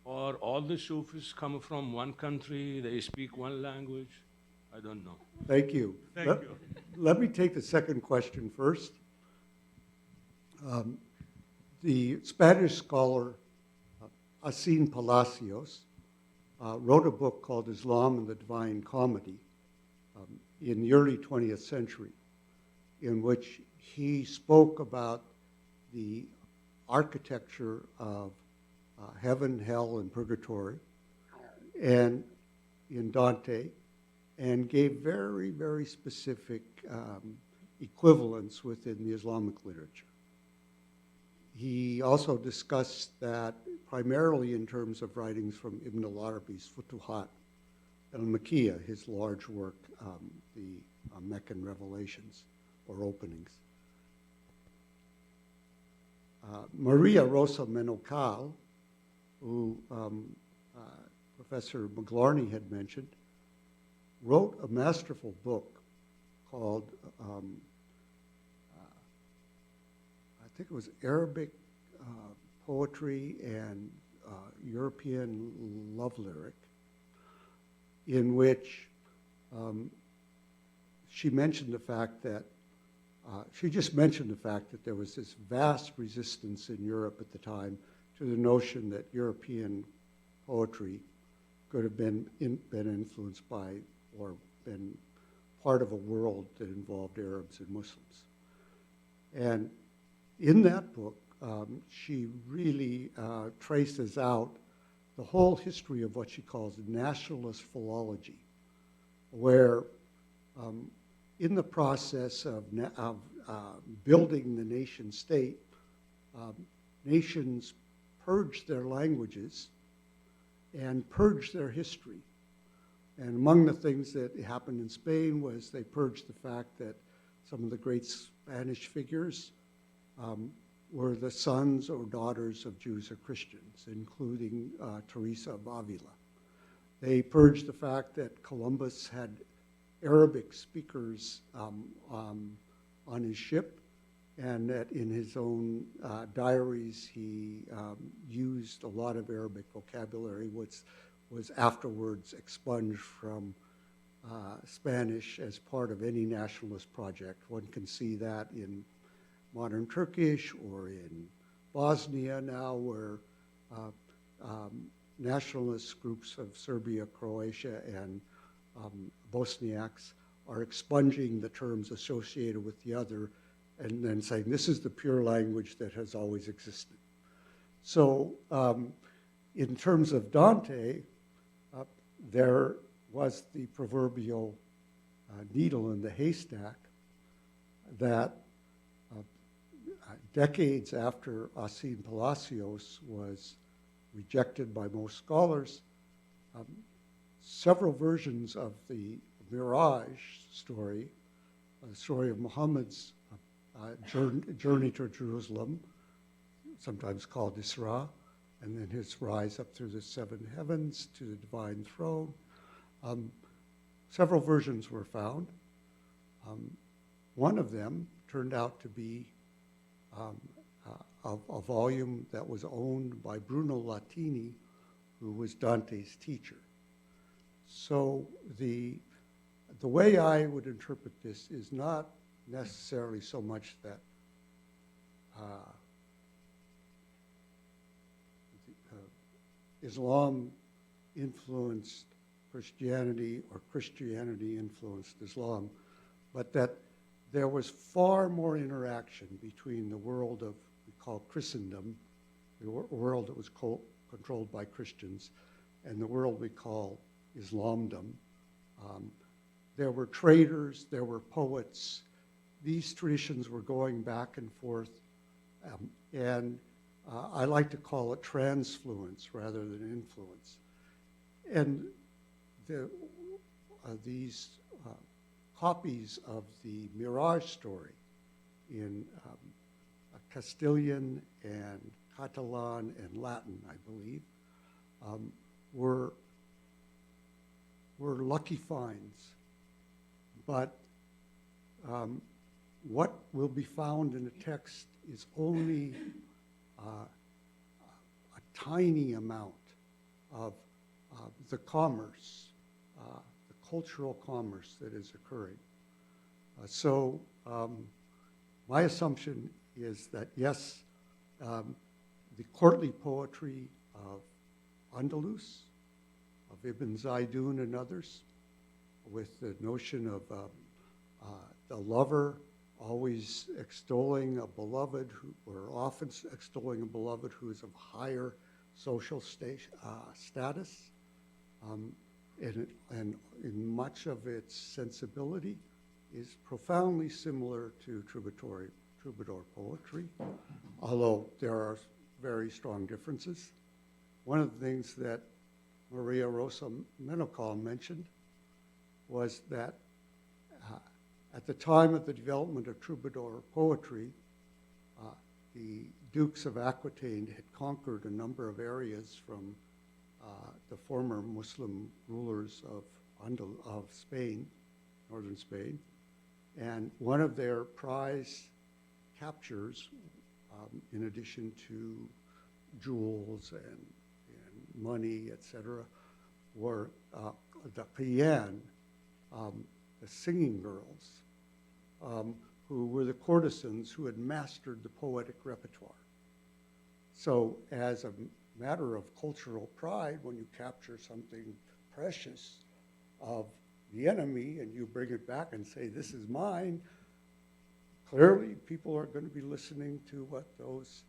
Or all the Sufis come from one country, they speak one language? I don't know. Thank you. Thank you. Let me take the second question first. The Spanish scholar Asin Palacios wrote a book called Islam and the Divine Comedy in the early 20th century, in which he spoke about the architecture of heaven, hell, and purgatory, and in Dante, and gave very, very specific equivalents within the Islamic literature. He also discussed that primarily in terms of writings from Ibn al-Arabi's Futuhat al-Makkiyah, his large work, the Meccan Revelations or Openings. Maria Rosa Menocal, who Professor McGlarney had mentioned, wrote a masterful book called, I think it was Arabic Poetry and European Love Lyric, in which she mentioned the fact that she just mentioned the fact that there was this vast resistance in Europe at the time to the notion that European poetry could have been influenced by or been part of a world that involved Arabs and Muslims. And in that book, she really traces out the whole history of what she calls nationalist philology, where in the process of building the nation state, nations purged their languages and purged their history. And among the things that happened in Spain was they purged the fact that some of the great Spanish figures were the sons or daughters of Jews or Christians, including Teresa of Avila. They purged the fact that Columbus had Arabic speakers on his ship, and that in his own diaries he used a lot of Arabic vocabulary, which was afterwards expunged from Spanish as part of any nationalist project. One can see that in modern Turkish or in Bosnia now, where nationalist groups of Serbia, Croatia, and Bosniaks are expunging the terms associated with the other and then saying this is the pure language that has always existed. So in terms of Dante, there was the proverbial needle in the haystack that decades after Asin Palacios was rejected by most scholars, several versions of the Mirage story, the story of Muhammad's journey to Jerusalem, sometimes called Isra, and then his rise up through the seven heavens to the divine throne. Several versions were found. One of them turned out to be a volume that was owned by Bruno Latini, who was Dante's teacher. So the way I would interpret this is not necessarily so much that Islam influenced Christianity or Christianity influenced Islam, but that there was far more interaction between the world of, we call Christendom, the world that was controlled by Christians, and the world we call Islamdom. There were traders, there were poets. These traditions were going back and forth, and I like to call it transfluence rather than influence. And these copies of the Mirage story in Castilian and Catalan and Latin, I believe, were lucky finds but what will be found in the text is only a tiny amount of the commerce, the cultural commerce that is occurring. So my assumption is that, yes, the courtly poetry of Andalus, of Ibn Zaydun and others, with the notion of the lover always extolling a beloved, or often extolling a beloved who is of higher social status, and in much of its sensibility is profoundly similar to troubadour poetry, although there are very strong differences. One of the things that Maria Rosa Menocol mentioned was that at the time of the development of troubadour poetry, the Dukes of Aquitaine had conquered a number of areas from the former Muslim rulers of Spain, northern Spain, and one of their prize captures, in addition to jewels and money, etc., were the Qiyan, the singing girls, who were the courtesans who had mastered the poetic repertoire. So as a matter of cultural pride, when you capture something precious of the enemy and you bring it back and say, this is mine, clearly people are going to be listening to what those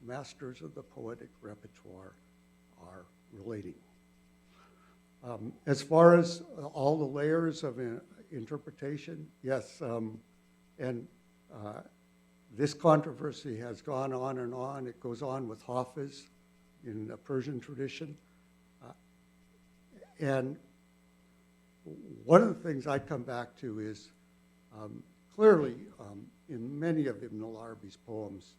masters of the poetic repertoire are relating. As far as all the layers of interpretation, yes, and this controversy has gone on and on. It goes on with Hafiz in the Persian tradition. And one of the things I come back to is clearly in many of Ibn al-Arabi's poems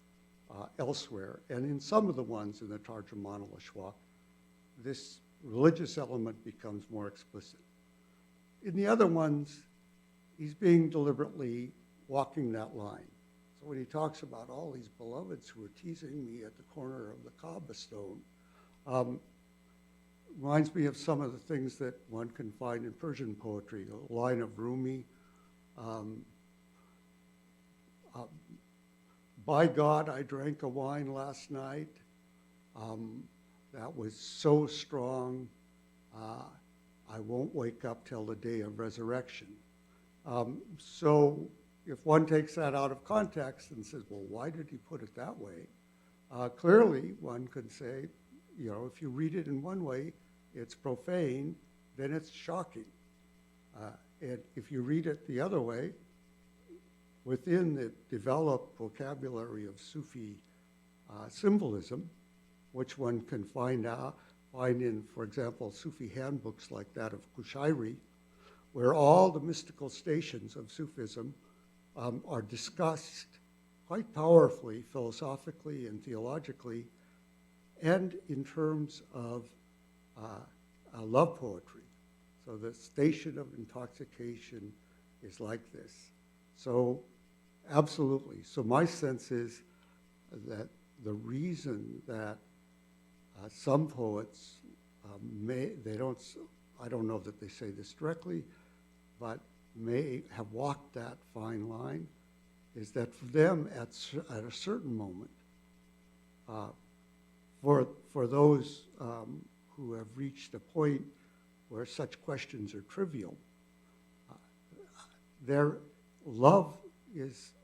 elsewhere, and in some of the ones in the Tarjuman al-Ashwaq, this religious element becomes more explicit. In the other ones, he's being deliberately walking that line. So when he talks about all these beloveds who are teasing me at the corner of the Kaaba stone, reminds me of some of the things that one can find in Persian poetry. A line of Rumi, by God, I drank a wine last night. That was so strong, I won't wake up till the day of resurrection. So if one takes that out of context and says, well, why did he put it that way? Clearly, one could say, you know, if you read it in one way, it's profane, then it's shocking. And if you read it the other way, within the developed vocabulary of Sufi symbolism, which one can find in, for example, Sufi handbooks like that of Kushairi, where all the mystical stations of Sufism are discussed quite powerfully, philosophically and theologically, and in terms of love poetry. So the station of intoxication is like this. So absolutely. So my sense is that the reason that some poets I don't know that they say this directly, but may have walked that fine line, is that for them at a certain moment, for those who have reached a point where such questions are trivial, their love is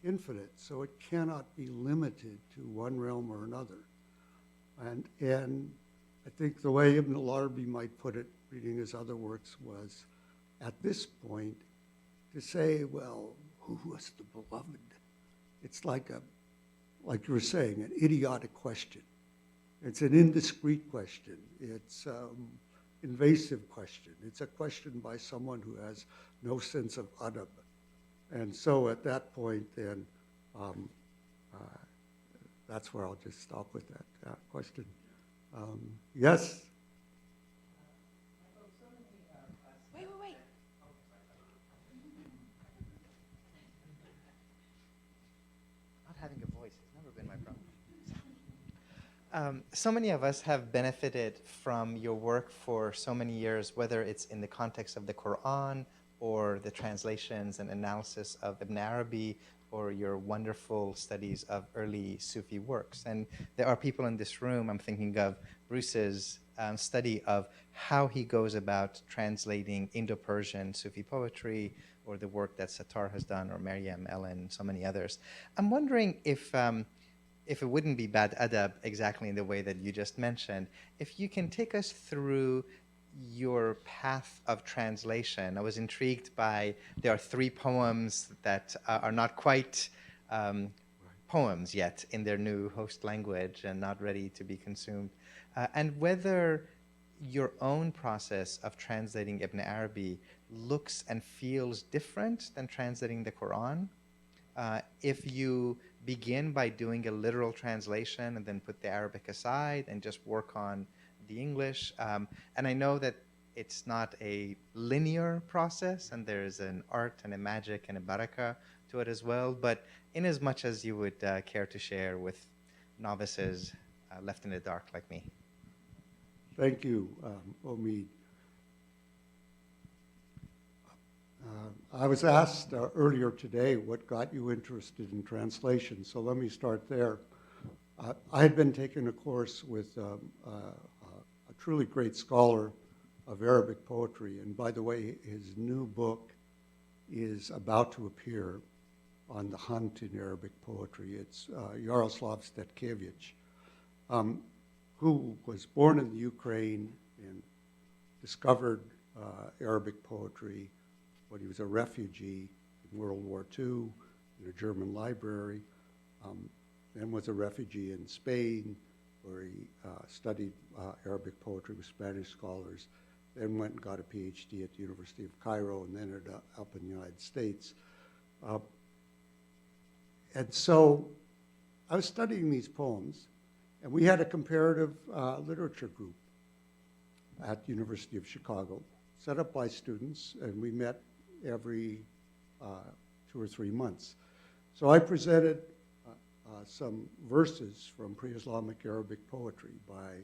infinite, so it cannot be limited to one realm or another. And I think the way Ibn al-Arabi might put it, reading his other works, was at this point to say, well, who was the beloved? It's like you were saying, an idiotic question. It's an indiscreet question. It's invasive question. It's a question by someone who has no sense of adab. And so at that point, then, that's where I'll just stop with that question. Yes? Wait. So many of us have benefited from your work for so many years, whether it's in the context of the Quran or the translations and analysis of Ibn Arabi or your wonderful studies of early Sufi works. And there are people in this room, I'm thinking of Bruce's study of how he goes about translating Indo-Persian Sufi poetry, or the work that Sattar has done, or Maryam, Ellen, so many others. I'm wondering if it wouldn't be bad adab exactly in the way that you just mentioned, if you can take us through your path of translation. I was intrigued by, there are 3 poems that are not quite poems yet in their new host language and not ready to be consumed. And whether your own process of translating Ibn Arabi looks and feels different than translating the Quran. If you begin by doing a literal translation and then put the Arabic aside and just work on the English. And I know that it's not a linear process, and there's an art and a magic and a barakah to it as well, but in as much as you would care to share with novices left in the dark like me. Thank you, Omid. I was asked earlier today what got you interested in translation, so let me start there. I had been taking a course with a truly great scholar of Arabic poetry, and by the way, his new book is about to appear on the hunt in Arabic poetry. It's Yaroslav Stetkevich, who was born in the Ukraine and discovered Arabic poetry when he was a refugee in World War II in a German library, then was a refugee in Spain, where he studied Arabic poetry with Spanish scholars, then went and got a PhD at the University of Cairo, and then ended up in the United States. And so I was studying these poems, and we had a comparative literature group at the University of Chicago, set up by students, and we met every 2 or 3 months. So I presented some verses from pre-Islamic Arabic poetry by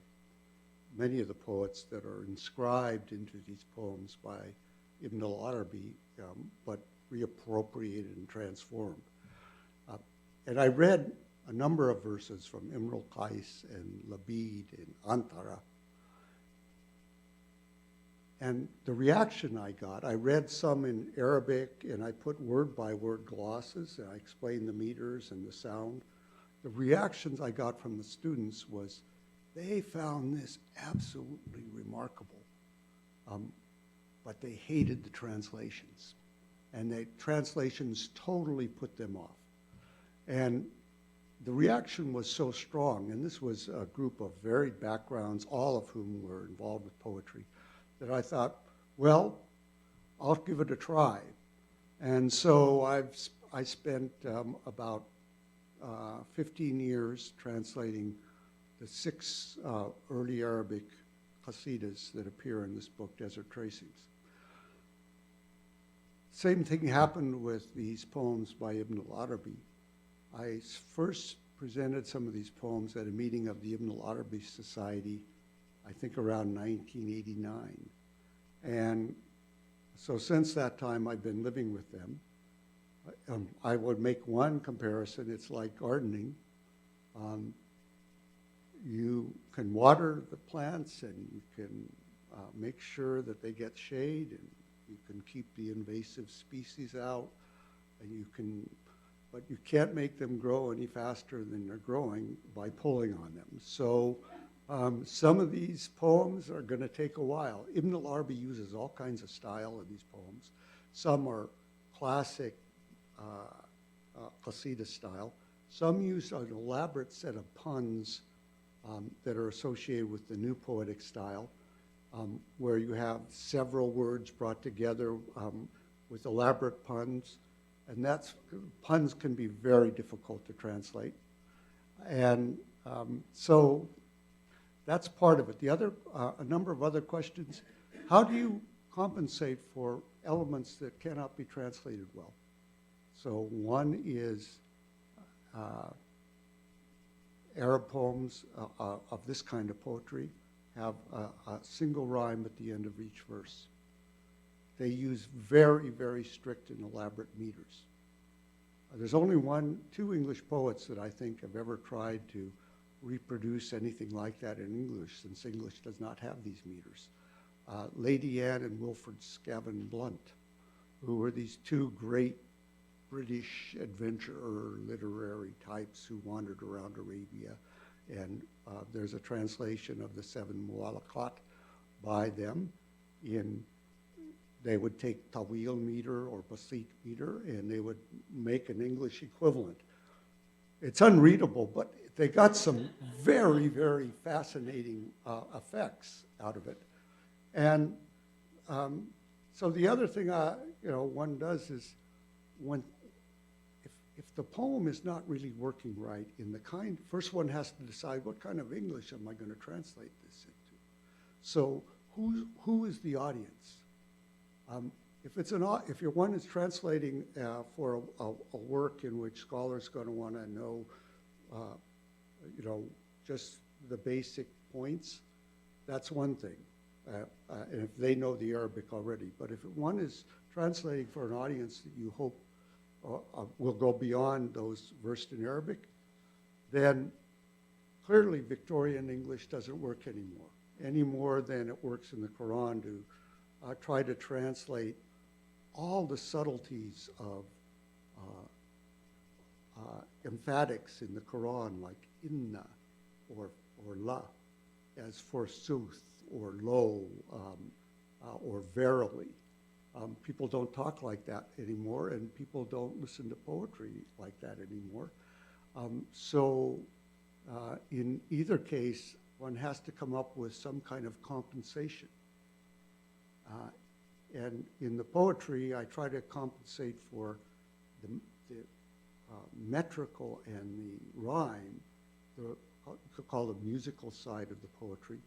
many of the poets that are inscribed into these poems by Ibn Al-Arabi, but reappropriated and transformed. And I read a number of verses from Imr al-Qais and Labid and Antara. And the reaction I got, I read some in Arabic, and I put word-by-word glosses, and I explained the meters and the sound. The reactions I got from the students was, they found this absolutely remarkable, but they hated the translations. And the translations totally put them off. And the reaction was so strong, and this was a group of varied backgrounds, all of whom were involved with poetry, that I thought, well, I'll give it a try. And so I spent about 15 years translating the 6 early Arabic qasidas that appear in this book, Desert Tracings. Same thing happened with these poems by Ibn al-Arabi. I first presented some of these poems at a meeting of the Ibn al-Arabi Society, I think around 1989. And so since that time, I've been living with them. I would make one comparison. It's like gardening. You can water the plants, and you can make sure that they get shade, and you can keep the invasive species out, and but you can't make them grow any faster than they're growing by pulling on them. So some of these poems are going to take a while. Ibn al-Arabi uses all kinds of style in these poems. Some are classic qasida style. Some use an elaborate set of puns that are associated with the new poetic style, where you have several words brought together with elaborate puns. And puns can be very difficult to translate. And so that's part of it. A number of other questions. How do you compensate for elements that cannot be translated well? So one is Arab poems of this kind of poetry have a single rhyme at the end of each verse. They use very, very strict and elaborate meters. There's only two English poets that I think have ever tried to reproduce anything like that in English, since English does not have these meters. Lady Anne and Wilfred Scaven Blunt, who were these two great British adventurer literary types who wandered around Arabia. And there's a translation of the Seven Mu'allaqat by them. They would take Tawil meter or Basit meter, and they would make an English equivalent. It's unreadable, but they got some very, very fascinating effects out of it. And so the other thing one does is if the poem is not really working right first one has to decide what kind of English am I going to translate this into. So who is the audience? If you're one is translating for a work in which scholars are going to want to know, just the basic points, that's one thing. And if they know the Arabic already. But if one is translating for an audience that you hope will go beyond those versed in Arabic, then clearly Victorian English doesn't work anymore, any more than it works in the Quran to try to translate all the subtleties of emphatics in the Quran, like inna or la, as forsooth or lo or verily. People don't talk like that anymore, and people don't listen to poetry like that anymore. So in either case, one has to come up with some kind of compensation. And in the poetry, I try to compensate for the metrical and the rhyme, you could call the musical side of the poetry,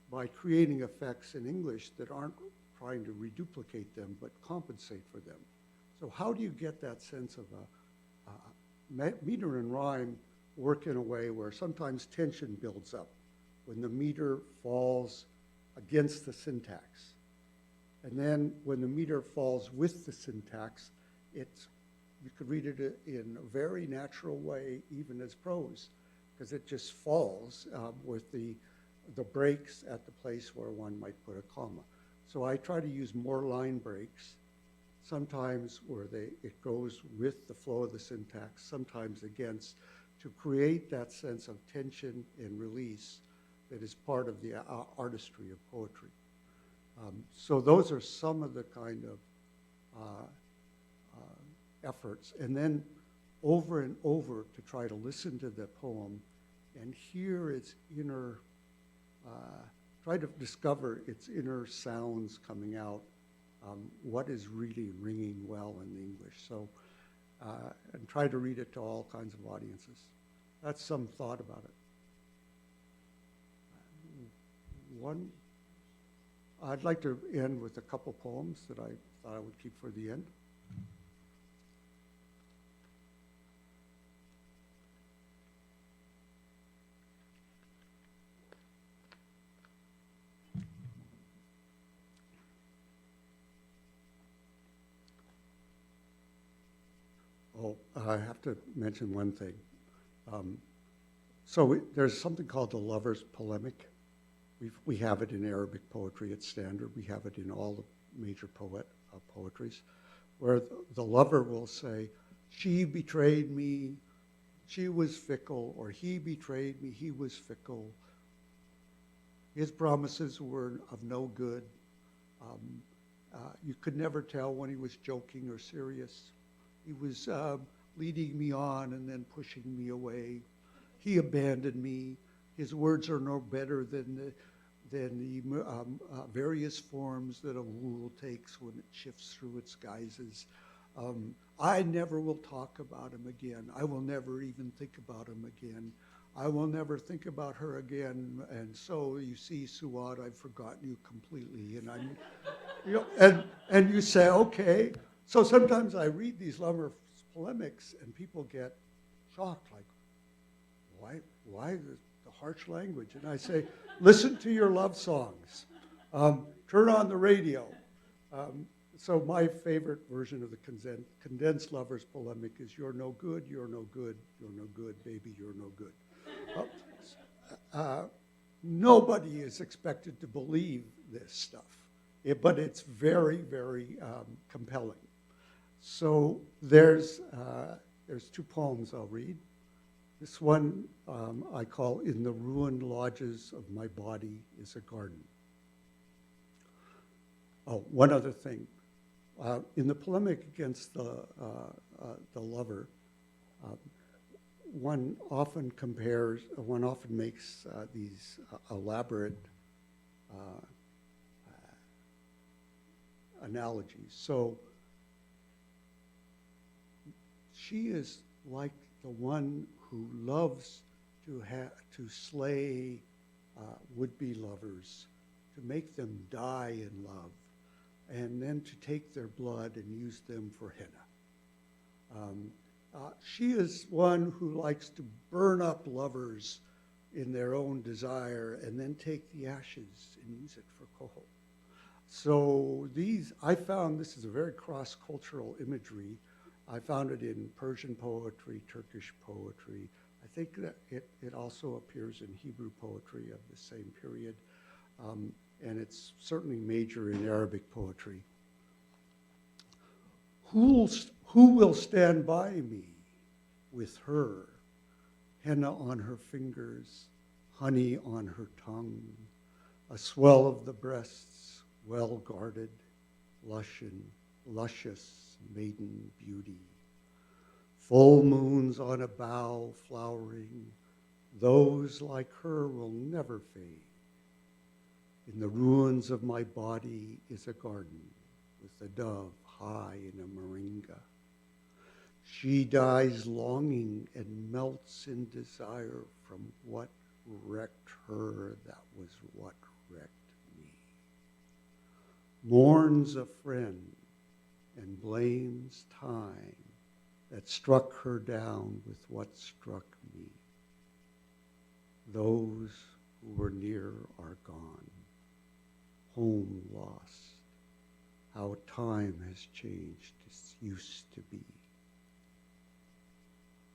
by creating effects in English that aren't trying to reduplicate them, but compensate for them. So how do you get that sense of meter and rhyme work in a way where sometimes tension builds up when the meter falls against the syntax? And then when the meter falls with the syntax, you could read it in a very natural way, even as prose, because it just falls with the breaks at the place where one might put a comma. So I try to use more line breaks, sometimes where it goes with the flow of the syntax, sometimes against, to create that sense of tension and release that is part of the artistry of poetry. So those are some of the kind of efforts. And then over and over to try to listen to the poem and hear its inner, try to discover its inner sounds coming out, what is really ringing well in the English. So, and try to read it to all kinds of audiences. That's some thought about it. I'd like to end with a couple poems that I thought I would keep for the end. Oh, I have to mention one thing. There's something called the lover's polemic. We have it in Arabic poetry, it's standard. We have it in all the major poetries, where the lover will say, she betrayed me, she was fickle, or he betrayed me, he was fickle. His promises were of no good. You could never tell when he was joking or serious. He was leading me on and then pushing me away. He abandoned me. His words are no better than the various forms that a wool takes when it shifts through its guises. I never will talk about him again. I will never even think about him again. I will never think about her again. And so you see, Suad, I've forgotten you completely. And and you say, okay. So sometimes I read these lover polemics and people get shocked, like, why the harsh language? And I say, listen to your love songs. Turn on the radio. So my favorite version of the condensed lovers polemic is you're no good, you're no good, you're no good, baby, you're no good. Nobody is expected to believe this stuff, but it's very, very compelling. So there's 2 poems I'll read. This one I call In the Ruined Lodges of My Body is a Garden. Oh, one other thing. In the polemic against the lover, one often makes these elaborate analogies. So she is like the one who loves to slay would-be lovers, to make them die in love, and then to take their blood and use them for henna. She is one who likes to burn up lovers in their own desire and then take the ashes and use it for kohol. So I found this is a very cross-cultural imagery. I found it in Persian poetry, Turkish poetry. I think that it also appears in Hebrew poetry of the same period. And it's certainly major in Arabic poetry. Who will stand by me with her, henna on her fingers, honey on her tongue, a swell of the breasts, well guarded, luscious maiden beauty, full moons on a bough flowering, those like her will never fade. In the ruins of my body is a garden with a dove high in a moringa. She dies longing and melts in desire from what wrecked her that was what wrecked me. Mourns a friend and blames time that struck her down with what struck me. Those who were near are gone, home lost, how time has changed its used to be.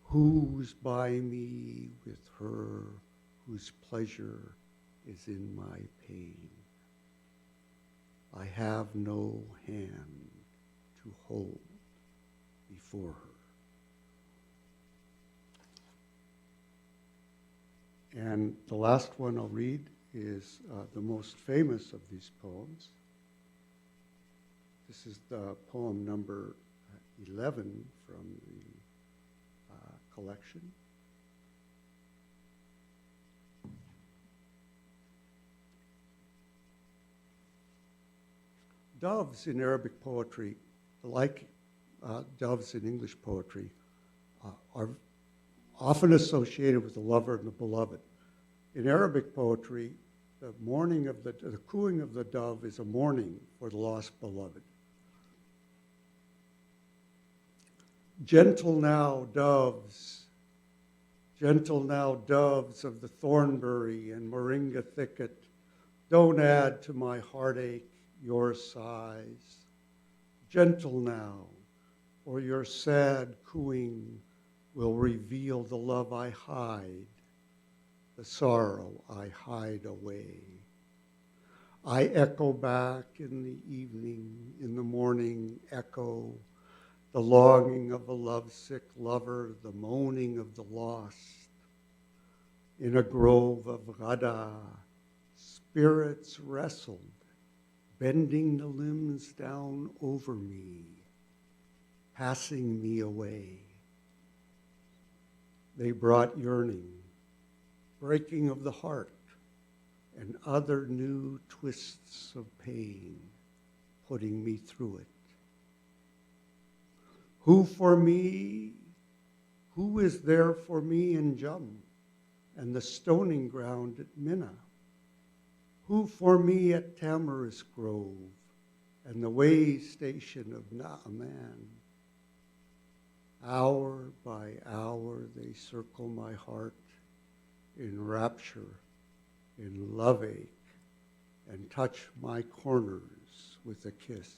Who's by me with her whose pleasure is in my pain? I have no hand to hold before her. And the last one I'll read is the most famous of these poems. This is the poem number 11 from the collection. Doves in Arabic poetry, like doves in English poetry, are often associated with the lover and the beloved. In Arabic poetry, the cooing of the dove is a mourning for the lost beloved. Gentle now, doves of the thornbury and moringa thicket, don't add to my heartache your sighs. Gentle now, for your sad cooing will reveal the love I hide, the sorrow I hide away. I echo back in the evening, in the morning echo, the longing of a lovesick lover, the moaning of the lost. In a grove of Ghada, spirits wrestled, bending the limbs down over me, passing me away. They brought yearning, breaking of the heart, and other new twists of pain, putting me through it. Who is there for me in Jum and the stoning ground at Minna? Who for me at Tamarisk Grove and the way station of Naaman? Hour by hour they circle my heart in rapture, in love ache, and touch my corners with a kiss.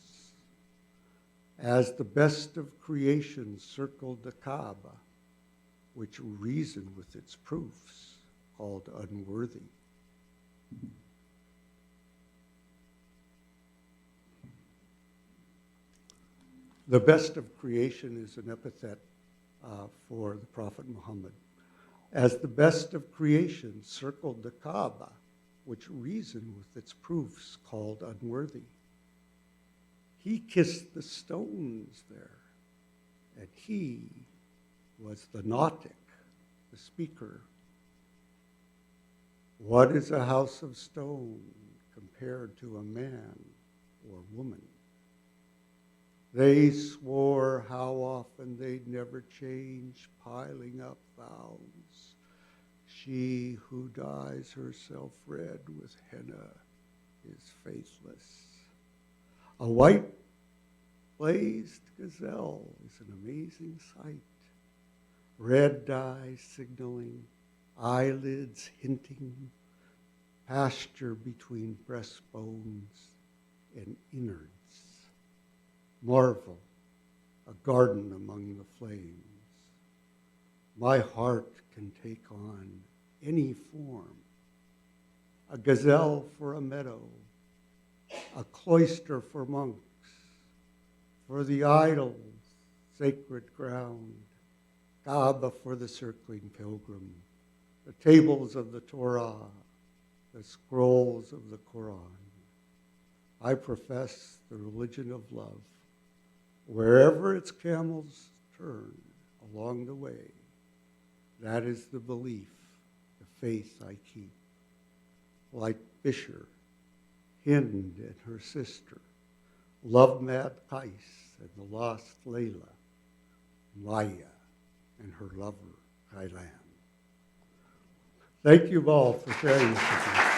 As the best of creation circled the Kaaba, which reasoned with its proofs, called unworthy. The best of creation is an epithet for the Prophet Muhammad. As the best of creation circled the Kaaba, which reasoned with its proofs, called unworthy. He kissed the stones there, and he was the nautic, the speaker. What is a house of stone compared to a man or woman? They swore how often they'd never change, piling up vows. She who dyes herself red with henna is faithless. A white blazed gazelle is an amazing sight. Red dye signaling, eyelids hinting, pasture between breastbones and innards. Marvel, a garden among the flames. My heart can take on any form. A gazelle for a meadow, a cloister for monks, for the idols, sacred ground, Kaaba for the circling pilgrim, the tables of the Torah, the scrolls of the Quran. I profess the religion of love. Wherever its camels turn along the way, that is the belief, the faith I keep. Like Bishr, Hind and her sister, love-mad Qais and the lost Layla, Maya and her lover, Kailan. Thank you all for sharing this with me.